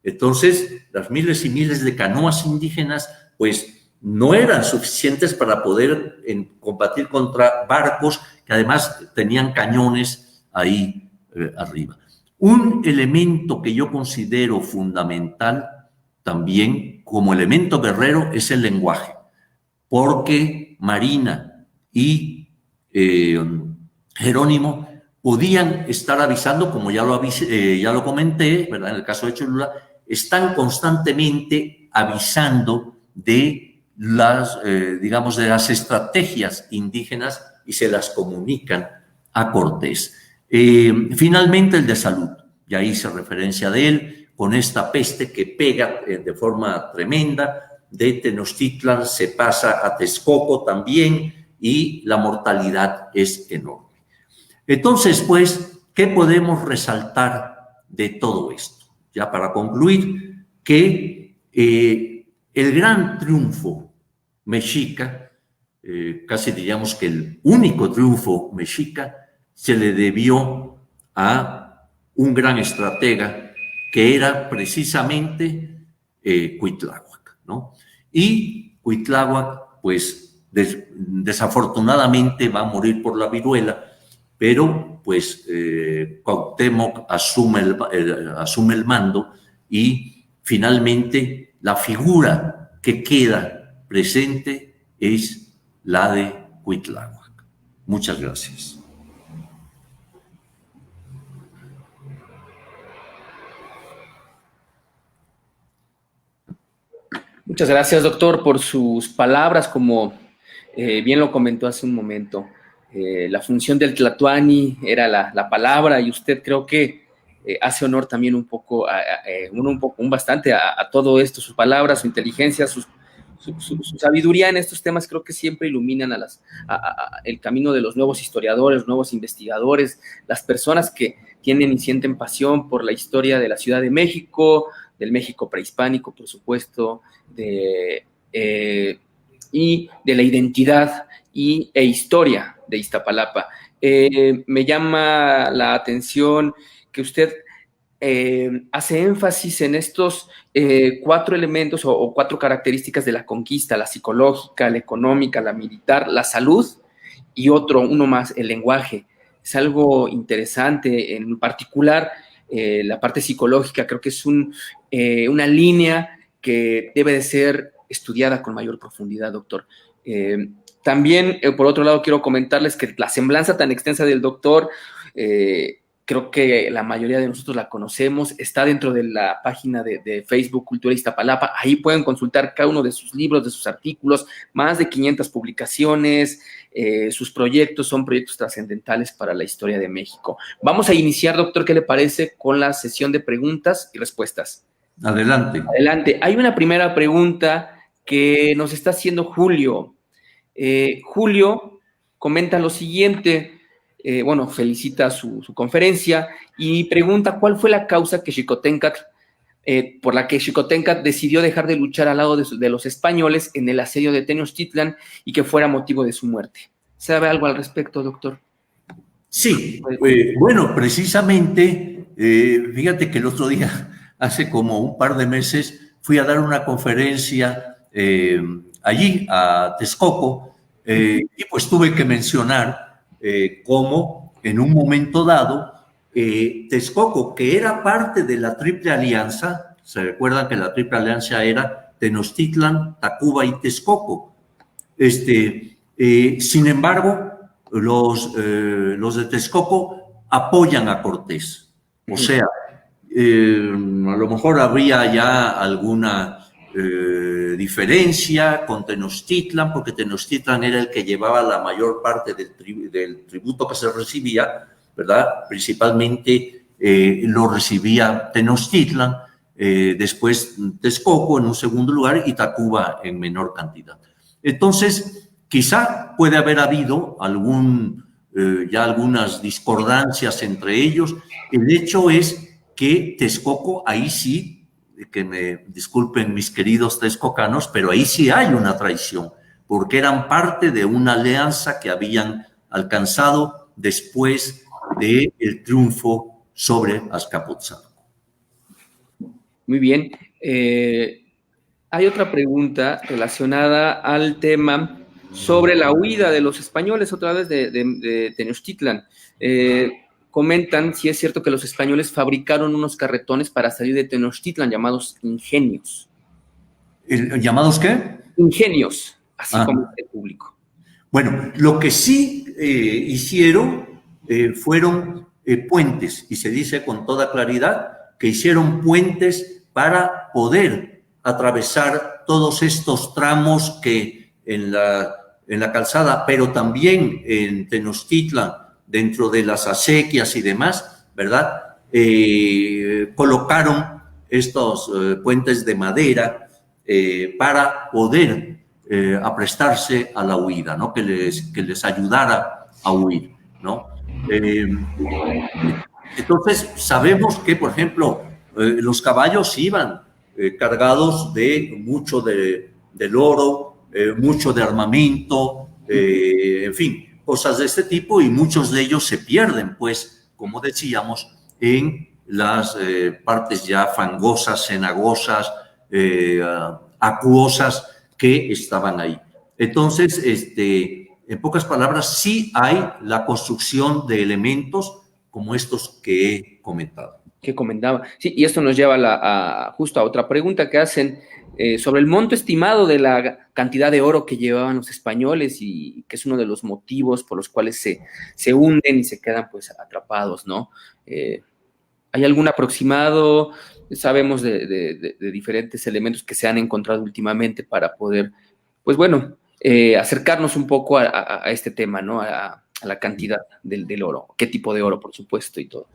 Entonces, las miles y miles de canoas indígenas, pues no eran suficientes para poder combatir contra barcos que además tenían cañones ahí arriba. Un elemento que yo considero fundamental también como elemento guerrero es el lenguaje, porque Marina y Jerónimo podían estar avisando, como ya lo comenté, ¿verdad? En el caso de Cholula, están constantemente avisando de digamos, de las estrategias indígenas y se las comunican a Cortés. Finalmente, el de salud. Ya hice referencia de él, con esta peste que pega de forma tremenda. De Tenochtitlan se pasa a Texcoco también y la mortalidad es enorme. Entonces, pues, ¿qué podemos resaltar de todo esto? Ya para concluir, que el gran triunfo mexica, casi diríamos que el único triunfo mexica, se le debió a un gran estratega que era precisamente Cuitláhuac, ¿no? Y Cuitláhuac, pues, desafortunadamente va a morir por la viruela, pero pues Cuauhtémoc asume el mando y finalmente la figura que queda presente es la de Cuitláhuac. Muchas gracias. Muchas gracias, doctor, por sus palabras. Como bien lo comentó hace un momento, la función del tlatoani era la palabra, y usted creo que hace honor también bastante a todo esto. Sus palabras, su inteligencia, su sabiduría en estos temas creo que siempre iluminan el camino de los nuevos historiadores, nuevos investigadores, las personas que tienen y sienten pasión por la historia de la Ciudad de México, del México prehispánico, por supuesto, y de la identidad e historia de Iztapalapa. Me llama la atención que usted hace énfasis en estos 4 elementos o 4 características de la conquista: la psicológica, la económica, la militar, la salud y uno más, el lenguaje. Es algo interesante, en particular la parte psicológica. Creo que es una línea que debe de ser estudiada con mayor profundidad, doctor. También, por otro lado, quiero comentarles que la semblanza tan extensa del doctor creo que la mayoría de nosotros la conocemos, está dentro de la página de Facebook Cultura Iztapalapa. Ahí pueden consultar cada uno de sus libros, de sus artículos, más de 500 publicaciones. Sus proyectos son proyectos trascendentales para la historia de México. Vamos a iniciar, doctor, ¿qué le parece? Con la sesión de preguntas y respuestas. Adelante. Adelante. Hay una primera pregunta que nos está haciendo Julio. Julio comenta lo siguiente. Felicita su conferencia y pregunta cuál fue la causa que Xicoténcatl, por la que Xicoténcatl decidió dejar de luchar al lado de los españoles en el asedio de Tenochtitlan y que fuera motivo de su muerte. ¿Sabe algo al respecto, doctor? Sí, bueno, precisamente, fíjate que el otro día, hace como un par de meses, fui a dar una conferencia allí a Texcoco y pues tuve que mencionar cómo en un momento dado Texcoco, que era parte de la Triple Alianza, se recuerdan que la Triple Alianza era Tenochtitlan, Tacuba y Texcoco. Sin embargo, los de Texcoco apoyan a Cortés. O sea, a lo mejor habría ya alguna diferencia con Tenochtitlan, porque Tenochtitlan era el que llevaba la mayor parte del tributo que se recibía, ¿verdad? Principalmente lo recibía Tenochtitlan, después Texcoco en un segundo lugar y Tacuba en menor cantidad. Entonces, quizá puede haber habido ya algunas discordancias entre ellos. El hecho es que Texcoco, ahí sí, que me disculpen mis queridos texcocanos, pero ahí sí hay una traición, porque eran parte de una alianza que habían alcanzado después del triunfo sobre Azcapotzalco. Muy bien. Hay otra pregunta relacionada al tema sobre la huida de los españoles otra vez de Tenochtitlan. Comentan si es cierto que los españoles fabricaron unos carretones para salir de Tenochtitlan llamados ingenios. ¿Llamados qué? Ingenios, así como el público. Bueno, lo que sí hicieron fueron puentes, y se dice con toda claridad que hicieron puentes para poder atravesar todos estos tramos que en la calzada, pero también en Tenochtitlan, dentro de las acequias y demás, ¿verdad? Colocaron estos puentes de madera para poder aprestarse a la huida, ¿no? Que les ayudara a huir, ¿no? Entonces, sabemos que, por ejemplo, los caballos iban cargados de mucho del oro, mucho de armamento, en fin, cosas de este tipo, y muchos de ellos se pierden, pues, como decíamos, en las partes ya fangosas, cenagosas, acuosas que estaban ahí. Entonces, en pocas palabras, sí hay la construcción de elementos como estos que he comentado. Que comentaba. Sí, y esto nos lleva justo a otra pregunta que hacen sobre el monto estimado de la cantidad de oro que llevaban los españoles y que es uno de los motivos por los cuales se hunden y se quedan pues atrapados, ¿no? ¿Hay algún aproximado? Sabemos de diferentes elementos que se han encontrado últimamente para poder, pues bueno, acercarnos un poco a este tema, ¿no? A la cantidad del oro, qué tipo de oro, por supuesto, y todo.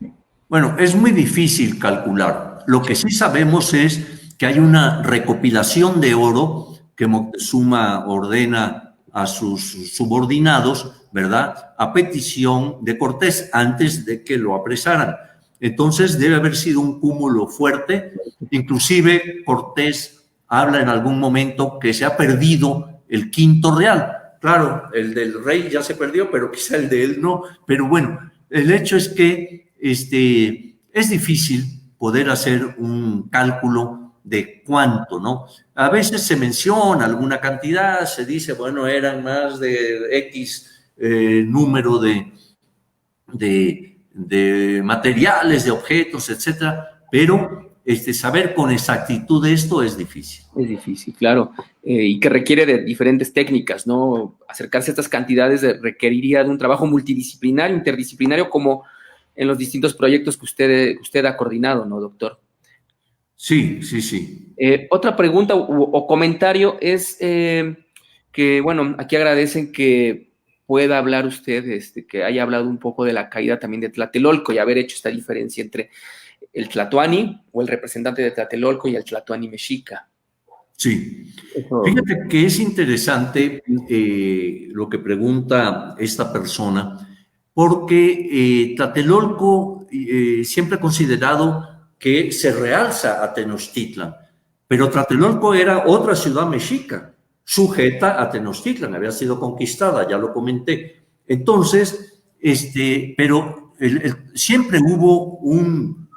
Bueno, es muy difícil calcular. Lo que sí sabemos es que hay una recopilación de oro que Moctezuma ordena a sus subordinados, ¿verdad?, a petición de Cortés antes de que lo apresaran. Entonces debe haber sido un cúmulo fuerte. Inclusive Cortés habla en algún momento que se ha perdido el quinto real. Claro, el del rey ya se perdió, pero quizá el de él no. Pero bueno, el hecho es que es difícil poder hacer un cálculo de cuánto, ¿no? A veces se menciona alguna cantidad, se dice, bueno, eran más de X número de materiales, de objetos, etcétera, pero saber con exactitud esto es difícil. Es difícil, claro, y que requiere de diferentes técnicas, ¿no? Acercarse a estas cantidades requeriría de un trabajo multidisciplinario, interdisciplinario, como en los distintos proyectos que usted ha coordinado, ¿no, doctor? Sí, sí, sí. Otra pregunta o comentario es que, bueno, aquí agradecen que pueda hablar usted, que haya hablado un poco de la caída también de Tlatelolco y haber hecho esta diferencia entre el tlatoani o el representante de Tlatelolco y el tlatoani mexica. Sí. Eso. Fíjate que es interesante lo que pregunta esta persona, porque Tlatelolco siempre ha considerado que se realza a Tenochtitlan, pero Tlatelolco era otra ciudad mexica, sujeta a Tenochtitlan, había sido conquistada, ya lo comenté. Entonces, pero siempre hubo un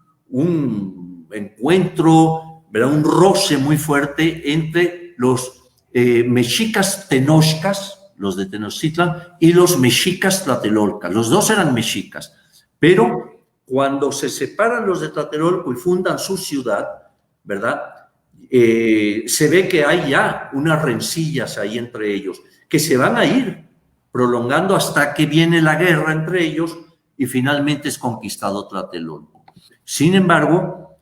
encuentro, ¿verdad? Un roce muy fuerte entre los mexicas tenochcas, los de Tenochtitlan, y los mexicas tlatelolcas. Los dos eran mexicas, pero cuando se separan los de Tlatelolco y fundan su ciudad, ¿verdad? Se ve que hay ya unas rencillas ahí entre ellos, que se van a ir prolongando hasta que viene la guerra entre ellos y finalmente es conquistado Tlatelolco. Sin embargo,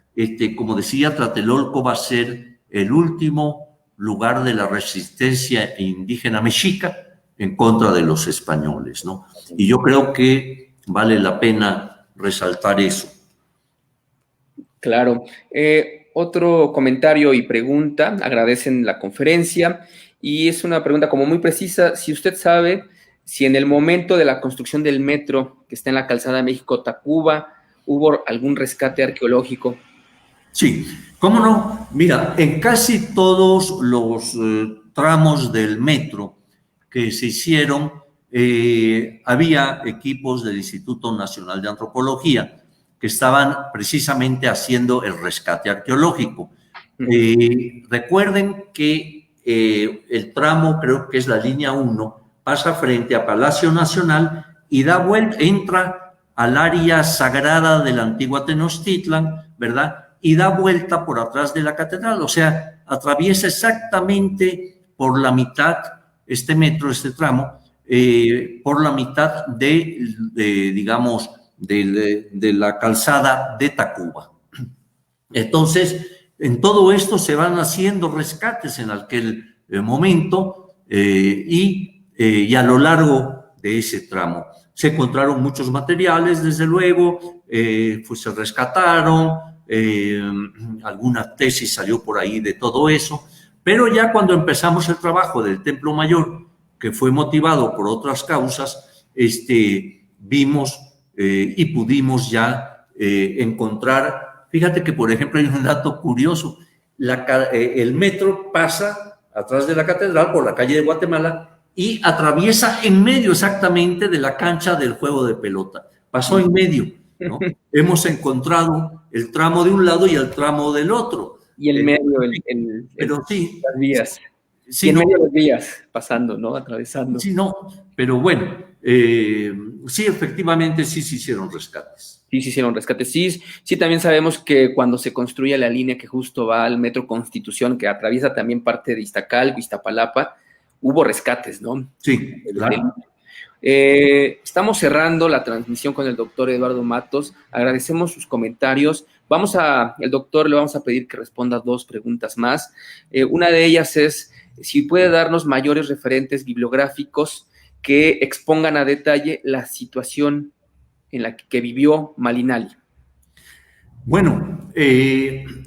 como decía, Tlatelolco va a ser el último lugar de la resistencia indígena mexica en contra de los españoles, ¿no? Y yo creo que vale la pena resaltar eso. Claro. Otro comentario y pregunta, agradecen la conferencia y es una pregunta como muy precisa. Si usted sabe si en el momento de la construcción del metro que está en la calzada México-Tacuba hubo algún rescate arqueológico. Sí, ¿cómo no? Mira, en casi todos los tramos del metro que se hicieron, había equipos del Instituto Nacional de Antropología que estaban precisamente haciendo el rescate arqueológico. Recuerden que el tramo, creo que es la línea 1, pasa frente a Palacio Nacional y da vuelta, entra al área sagrada de la antigua Tenochtitlan, ¿verdad? Y da vuelta por atrás de la catedral, o sea, atraviesa exactamente por la mitad este metro, este tramo, por la mitad digamos, de la calzada de Tacuba. Entonces, en todo esto se van haciendo rescates en aquel momento y a lo largo de ese tramo. Se encontraron muchos materiales, desde luego, pues se rescataron, alguna tesis salió por ahí de todo eso, pero ya cuando empezamos el trabajo del Templo Mayor, que fue motivado por otras causas, vimos y pudimos ya encontrar. Fíjate que, por ejemplo, hay un dato curioso. El metro pasa atrás de la catedral por la calle de Guatemala y atraviesa en medio exactamente de la cancha del juego de pelota. Pasó en medio, ¿no? Hemos encontrado el tramo de un lado y el tramo del otro. Y el medio, pero sí, las vías. Sí, y en medio de las vías, pasando, ¿no? Atravesando. Sí, no, pero bueno, sí, efectivamente sí se hicieron rescates. Sí, se hicieron rescates. Sí, también sabemos que cuando se construye la línea que justo va al Metro Constitución, que atraviesa también parte de Iztacalco, Iztapalapa, hubo rescates, ¿no? Sí, claro. Estamos cerrando la transmisión con el doctor Eduardo Matos. Agradecemos sus comentarios. El doctor le vamos a pedir que responda 2 preguntas más. Una de ellas es si puede darnos mayores referentes bibliográficos que expongan a detalle la situación en la que vivió Malinali. Bueno,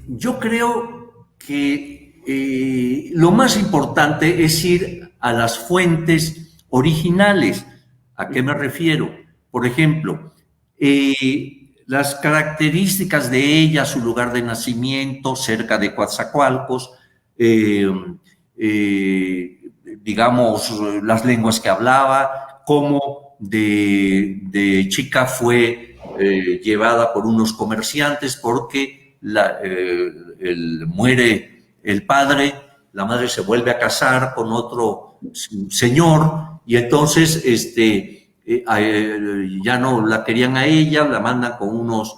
yo creo que lo más importante es ir a las fuentes originales. ¿A qué me refiero? Por ejemplo, las características de ella, su lugar de nacimiento, cerca de Coatzacoalcos, digamos, las lenguas que hablaba, cómo de chica fue llevada por unos comerciantes porque muere el padre, la madre se vuelve a casar con otro señor y entonces ya no la querían a ella, la mandan con unos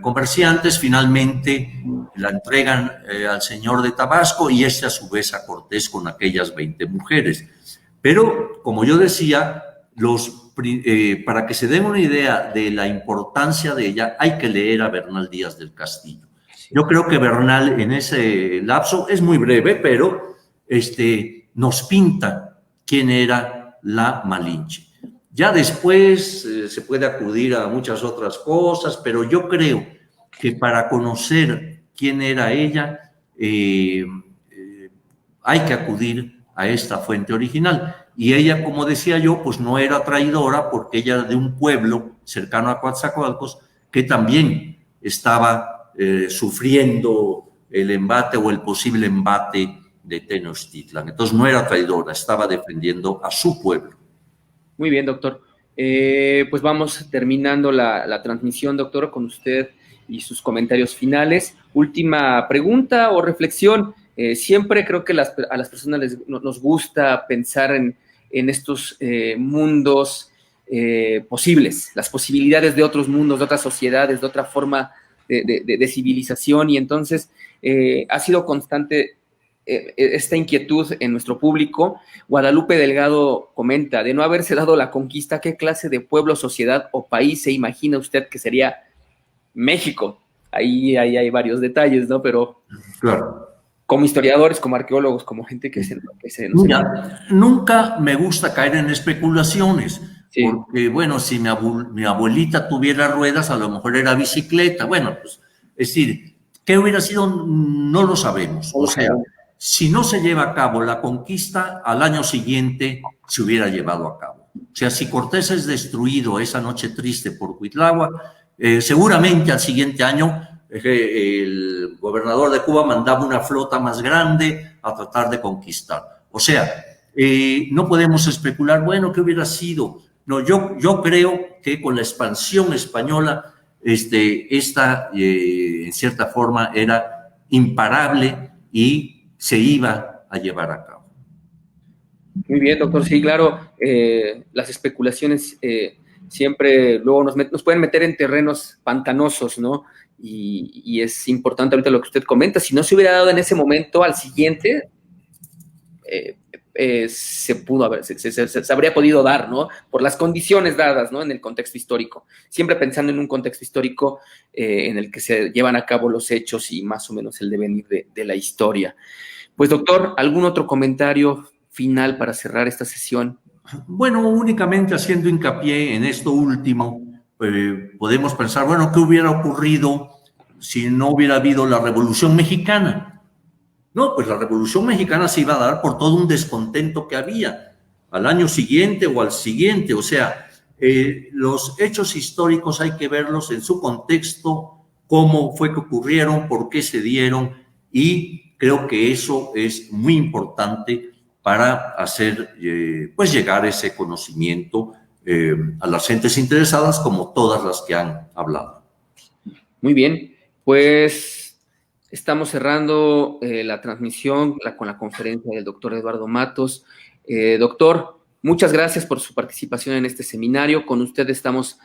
comerciantes, finalmente la entregan al señor de Tabasco y a su vez a Cortés con aquellas 20 mujeres. Pero, como yo decía, los para que se den una idea de la importancia de ella, hay que leer a Bernal Díaz del Castillo. Yo creo que Bernal en ese lapso, es muy breve, pero nos pinta quién era la Malinche. Ya después se puede acudir a muchas otras cosas, pero yo creo que para conocer quién era ella, hay que acudir a esta fuente original. Y ella, como decía yo, pues no era traidora porque ella era de un pueblo cercano a Coatzacoalcos que también estaba sufriendo el embate o el posible embate de Tenochtitlan. Entonces no era traidora, estaba defendiendo a su pueblo. Muy bien, doctor. Pues vamos terminando la transmisión, doctor, con usted y sus comentarios finales. Última pregunta o reflexión. Siempre creo que a las personas nos gusta pensar en estos mundos posibles, las posibilidades de otros mundos, de otras sociedades, de otra forma de civilización, y entonces ha sido constante esta inquietud en nuestro público. Guadalupe Delgado comenta: de no haberse dado la conquista, ¿qué clase de pueblo, sociedad o país se imagina usted que sería México? Ahí hay varios detalles, ¿no? Pero claro, como historiadores, como arqueólogos, como gente que se Mira, nunca me gusta caer en especulaciones, sí, porque, bueno, si mi abuelita tuviera ruedas, a lo mejor era bicicleta. Bueno, pues, es decir, ¿qué hubiera sido? No lo sabemos. O sea, si no se lleva a cabo la conquista, al año siguiente se hubiera llevado a cabo. O sea, si Cortés es destruido esa noche triste por Cuitláhuac, seguramente al siguiente año el gobernador de Cuba mandaba una flota más grande a tratar de conquistar. O sea, no podemos especular, bueno, ¿qué hubiera sido? No, yo creo que con la expansión española, esta en cierta forma era imparable y se iba a llevar a cabo. Muy bien, doctor. Sí, claro, las especulaciones siempre luego nos pueden meter en terrenos pantanosos, ¿no? Y es importante ahorita lo que usted comenta. Si no se hubiera dado en ese momento, al siguiente se habría podido dar, ¿no? Por las condiciones dadas, ¿no? En el contexto histórico. Siempre pensando en un contexto histórico en el que se llevan a cabo los hechos y más o menos el devenir de la historia. Pues, doctor, ¿algún otro comentario final para cerrar esta sesión? Bueno, únicamente haciendo hincapié en esto último, podemos pensar, bueno, ¿qué hubiera ocurrido si no hubiera habido la Revolución Mexicana? No, pues la Revolución Mexicana se iba a dar por todo un descontento que había al año siguiente o al siguiente. O sea, los hechos históricos hay que verlos en su contexto, cómo fue que ocurrieron, por qué se dieron, y creo que eso es muy importante para hacer pues llegar ese conocimiento a las gentes interesadas, como todas las que han hablado. Muy bien, pues estamos cerrando la transmisión con la conferencia del doctor Eduardo Matos. Doctor, muchas gracias por su participación en este seminario. Con usted estamos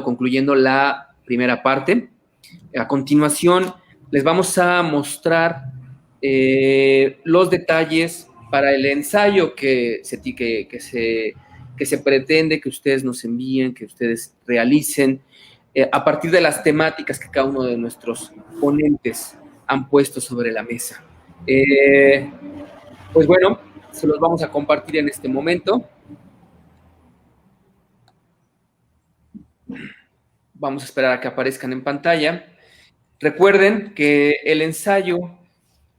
concluyendo la primera parte. A continuación, les vamos a mostrar los detalles para el ensayo que se pretende que ustedes nos envíen, que ustedes realicen, a partir de las temáticas que cada uno de nuestros ponentes han puesto sobre la mesa. Pues bueno, se los vamos a compartir en este momento. Vamos a esperar a que aparezcan en pantalla. Recuerden que el ensayo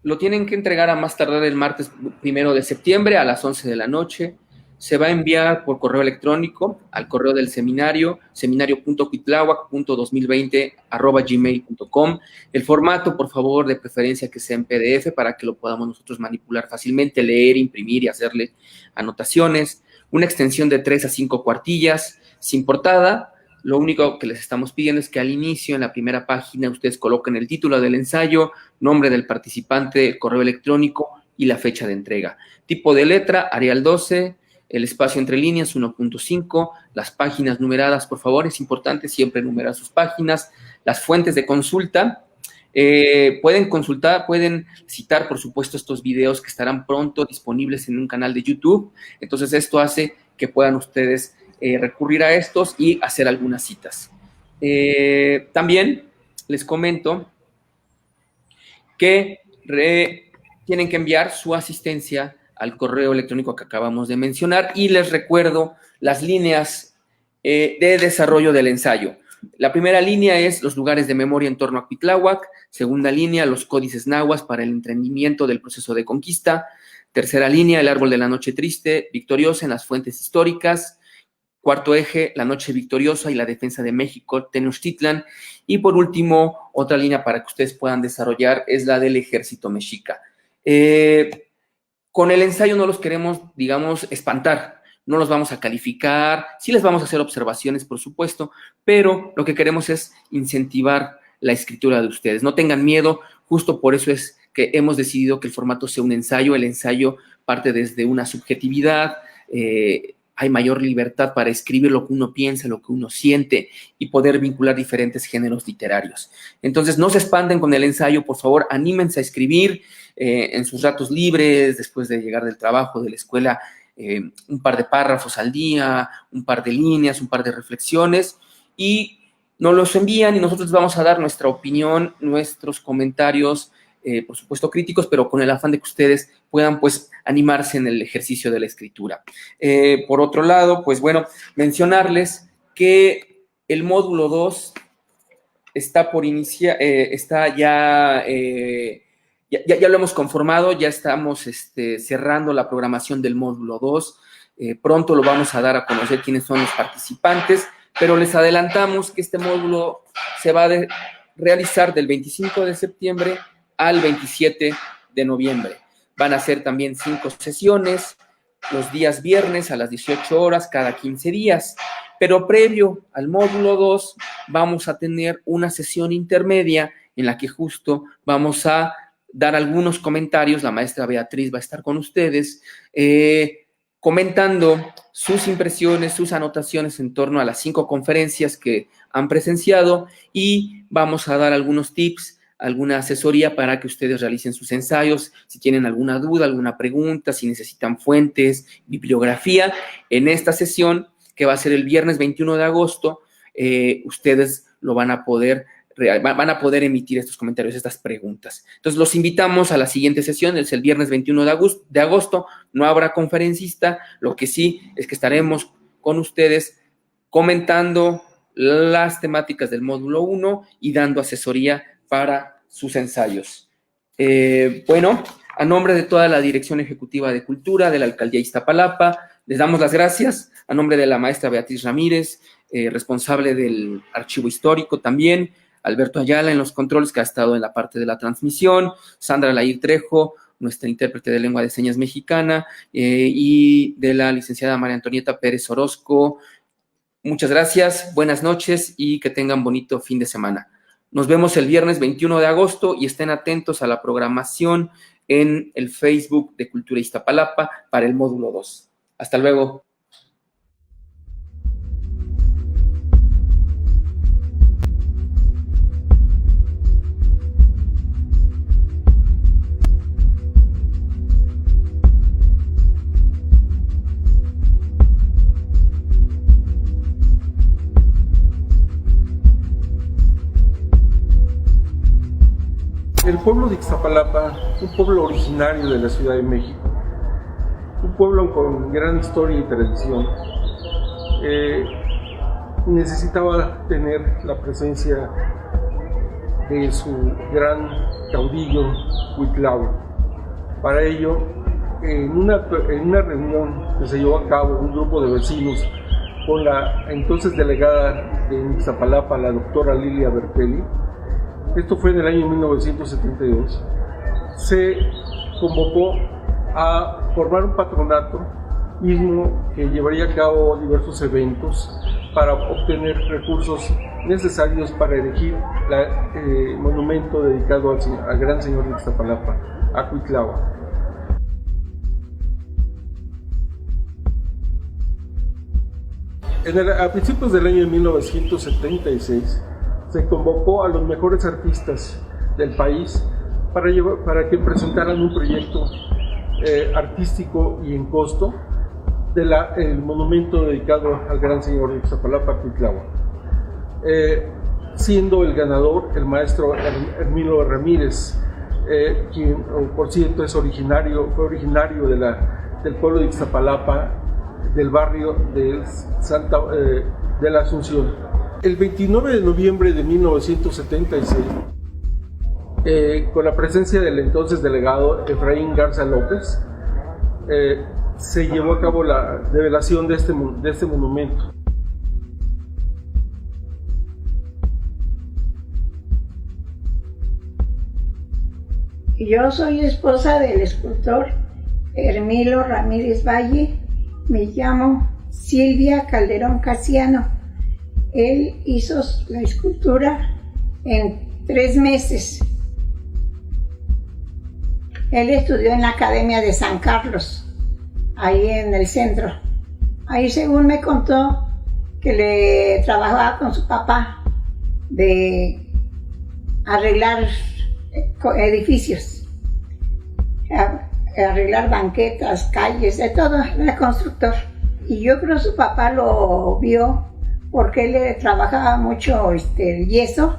lo tienen que entregar a más tardar el martes 1 de septiembre a las 11 de la noche. Se va a enviar por correo electrónico al correo del seminario, seminario.cuitláhuac.2020@gmail.com. El formato, por favor, de preferencia que sea en PDF para que lo podamos nosotros manipular fácilmente, leer, imprimir y hacerle anotaciones. Una extensión de 3 a 5 cuartillas, sin portada. Lo único que les estamos pidiendo es que al inicio, en la primera página, ustedes coloquen el título del ensayo, nombre del participante, el correo electrónico y la fecha de entrega. Tipo de letra, Arial 12, el espacio entre líneas 1.5, las páginas numeradas, por favor, es importante siempre numerar sus páginas, las fuentes de consulta. Pueden consultar, pueden citar, por supuesto, estos videos que estarán pronto disponibles en un canal de YouTube. Entonces, esto hace que puedan ustedes recurrir a estos y hacer algunas citas. También les comento que tienen que enviar su asistencia al correo electrónico que acabamos de mencionar y les recuerdo las líneas de desarrollo del ensayo. La primera línea es los lugares de memoria en torno a Cuitláhuac. Segunda línea, los códices náhuatl para el entendimiento del proceso de conquista. Tercera línea, el árbol de la noche triste, victoriosa en las fuentes históricas. Cuarto eje, la noche victoriosa y la defensa de México, Tenochtitlan. Y por último, otra línea para que ustedes puedan desarrollar es la del ejército mexica. Con el ensayo no los queremos, digamos, espantar. No los vamos a calificar, sí les vamos a hacer observaciones, por supuesto, pero lo que queremos es incentivar la escritura de ustedes. No tengan miedo, justo por eso es que hemos decidido que el formato sea un ensayo. El ensayo parte desde una subjetividad, hay mayor libertad para escribir lo que uno piensa, lo que uno siente y poder vincular diferentes géneros literarios. Entonces, no se espanten con el ensayo, por favor, anímense a escribir en sus ratos libres, después de llegar del trabajo, de la escuela, un par de párrafos al día, un par de líneas, un par de reflexiones y nos los envían y nosotros les vamos a dar nuestra opinión, nuestros comentarios, por supuesto críticos, pero con el afán de que ustedes puedan pues animarse en el ejercicio de la escritura. Por otro lado, pues bueno, mencionarles que el módulo 2 está por iniciar, está ya... Ya lo hemos conformado, ya estamos cerrando la programación del módulo 2. Pronto lo vamos a dar a conocer quiénes son los participantes, pero les adelantamos que este módulo se va a realizar del 25 de septiembre al 27 de noviembre. Van a ser también 5 sesiones, los días viernes a las 18 horas cada 15 días. Pero previo al módulo 2 vamos a tener una sesión intermedia en la que justo vamos a dar algunos comentarios. La maestra Beatriz va a estar con ustedes comentando sus impresiones, sus anotaciones en torno a las 5 conferencias que han presenciado y vamos a dar algunos tips, alguna asesoría para que ustedes realicen sus ensayos. Si tienen alguna duda, alguna pregunta, si necesitan fuentes, bibliografía, en esta sesión que va a ser el viernes 21 de agosto, ustedes lo van a poder emitir estos comentarios, estas preguntas. Entonces, los invitamos a la siguiente sesión, es el viernes 21 de agosto, no habrá conferencista, lo que sí es que estaremos con ustedes comentando las temáticas del módulo 1 y dando asesoría para sus ensayos. Bueno, a nombre de toda la Dirección Ejecutiva de Cultura de la Alcaldía Iztapalapa, les damos las gracias, a nombre de la maestra Beatriz Ramírez, responsable del archivo histórico también, Alberto Ayala en los controles, que ha estado en la parte de la transmisión, Sandra Lair Trejo, nuestra intérprete de lengua de señas mexicana, y de la licenciada María Antonieta Pérez Orozco. Muchas gracias, buenas noches y que tengan bonito fin de semana. Nos vemos el viernes 21 de agosto y estén atentos a la programación en el Facebook de Cultura Iztapalapa para el módulo 2. Hasta luego. El pueblo de Iztapalapa, un pueblo originario de la Ciudad de México, un pueblo con gran historia y tradición, necesitaba tener la presencia de su gran caudillo Cuitláhuac. Para ello, en una reunión que se llevó a cabo un grupo de vecinos con la entonces delegada de Iztapalapa, la doctora Lilia Bertelli, esto fue en el año 1972, se convocó a formar un patronato mismo que llevaría a cabo diversos eventos para obtener recursos necesarios para erigir el monumento dedicado al gran señor de Iztapalapa, a Cuitláhuac. A principios del año 1976, se convocó a los mejores artistas del país para que presentaran un proyecto artístico y en costo el monumento dedicado al gran señor de Ixtapalapa, Cuitláhuac. Siendo el ganador el maestro Hermilo Ramírez, quien, por cierto, fue originario del pueblo de Ixtapalapa, del barrio de la Asunción. El 29 de noviembre de 1976, con la presencia del entonces delegado Efraín Garza López, se llevó a cabo la develación de este monumento. Yo soy esposa del escultor Hermilo Ramírez Valle, me llamo Silvia Calderón Casiano. Él hizo la escultura en 3 meses. Él estudió en la Academia de San Carlos, ahí en el centro. Ahí, según me contó, que le trabajaba con su papá de arreglar edificios, arreglar banquetas, calles, de todo, era constructor. Y yo creo que su papá lo vio porque él le trabajaba mucho el yeso.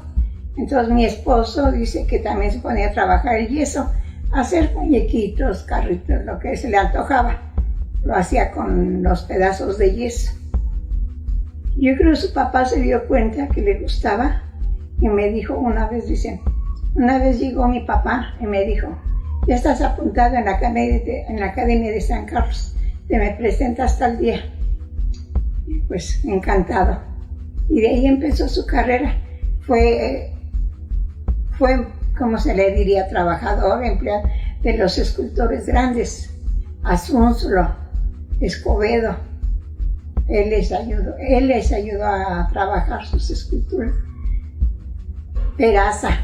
Entonces mi esposo dice que también se ponía a trabajar el yeso, hacer muñequitos, carritos, lo que se le antojaba. Lo hacía con los pedazos de yeso. Yo creo que su papá se dio cuenta que le gustaba y me dijo una vez llegó mi papá y me dijo: ya estás apuntado en la Academia de San Carlos, te me presentas tal día. Y pues encantado. Y de ahí empezó su carrera. Fue como se le diría, trabajador, empleado de los escultores grandes, Asunzlo, Escobedo. Él les ayudó a trabajar sus esculturas. Peraza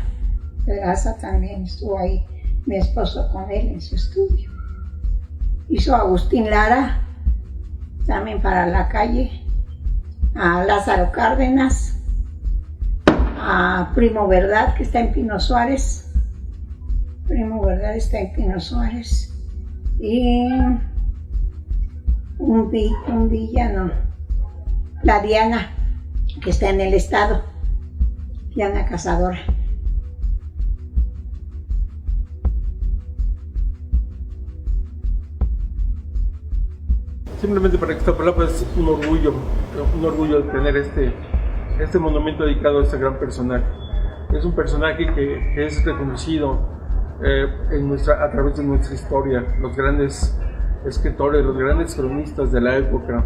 también estuvo ahí, mi esposo con él en su estudio. Hizo a Agustín Lara, también para la calle, a Lázaro Cárdenas, a Primo Verdad, que está en Pino Suárez. Y un villano, la Diana, que está en el estado, Diana Cazadora. Simplemente para Ixtapalapa es un orgullo tener este monumento dedicado a este gran personaje. Es un personaje que es reconocido a través de nuestra historia. Los grandes escritores, los grandes cronistas de la época,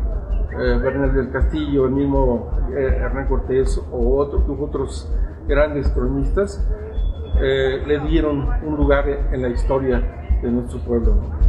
Bernal del Castillo, el mismo Hernán Cortés o otros grandes cronistas, le dieron un lugar en la historia de nuestro pueblo.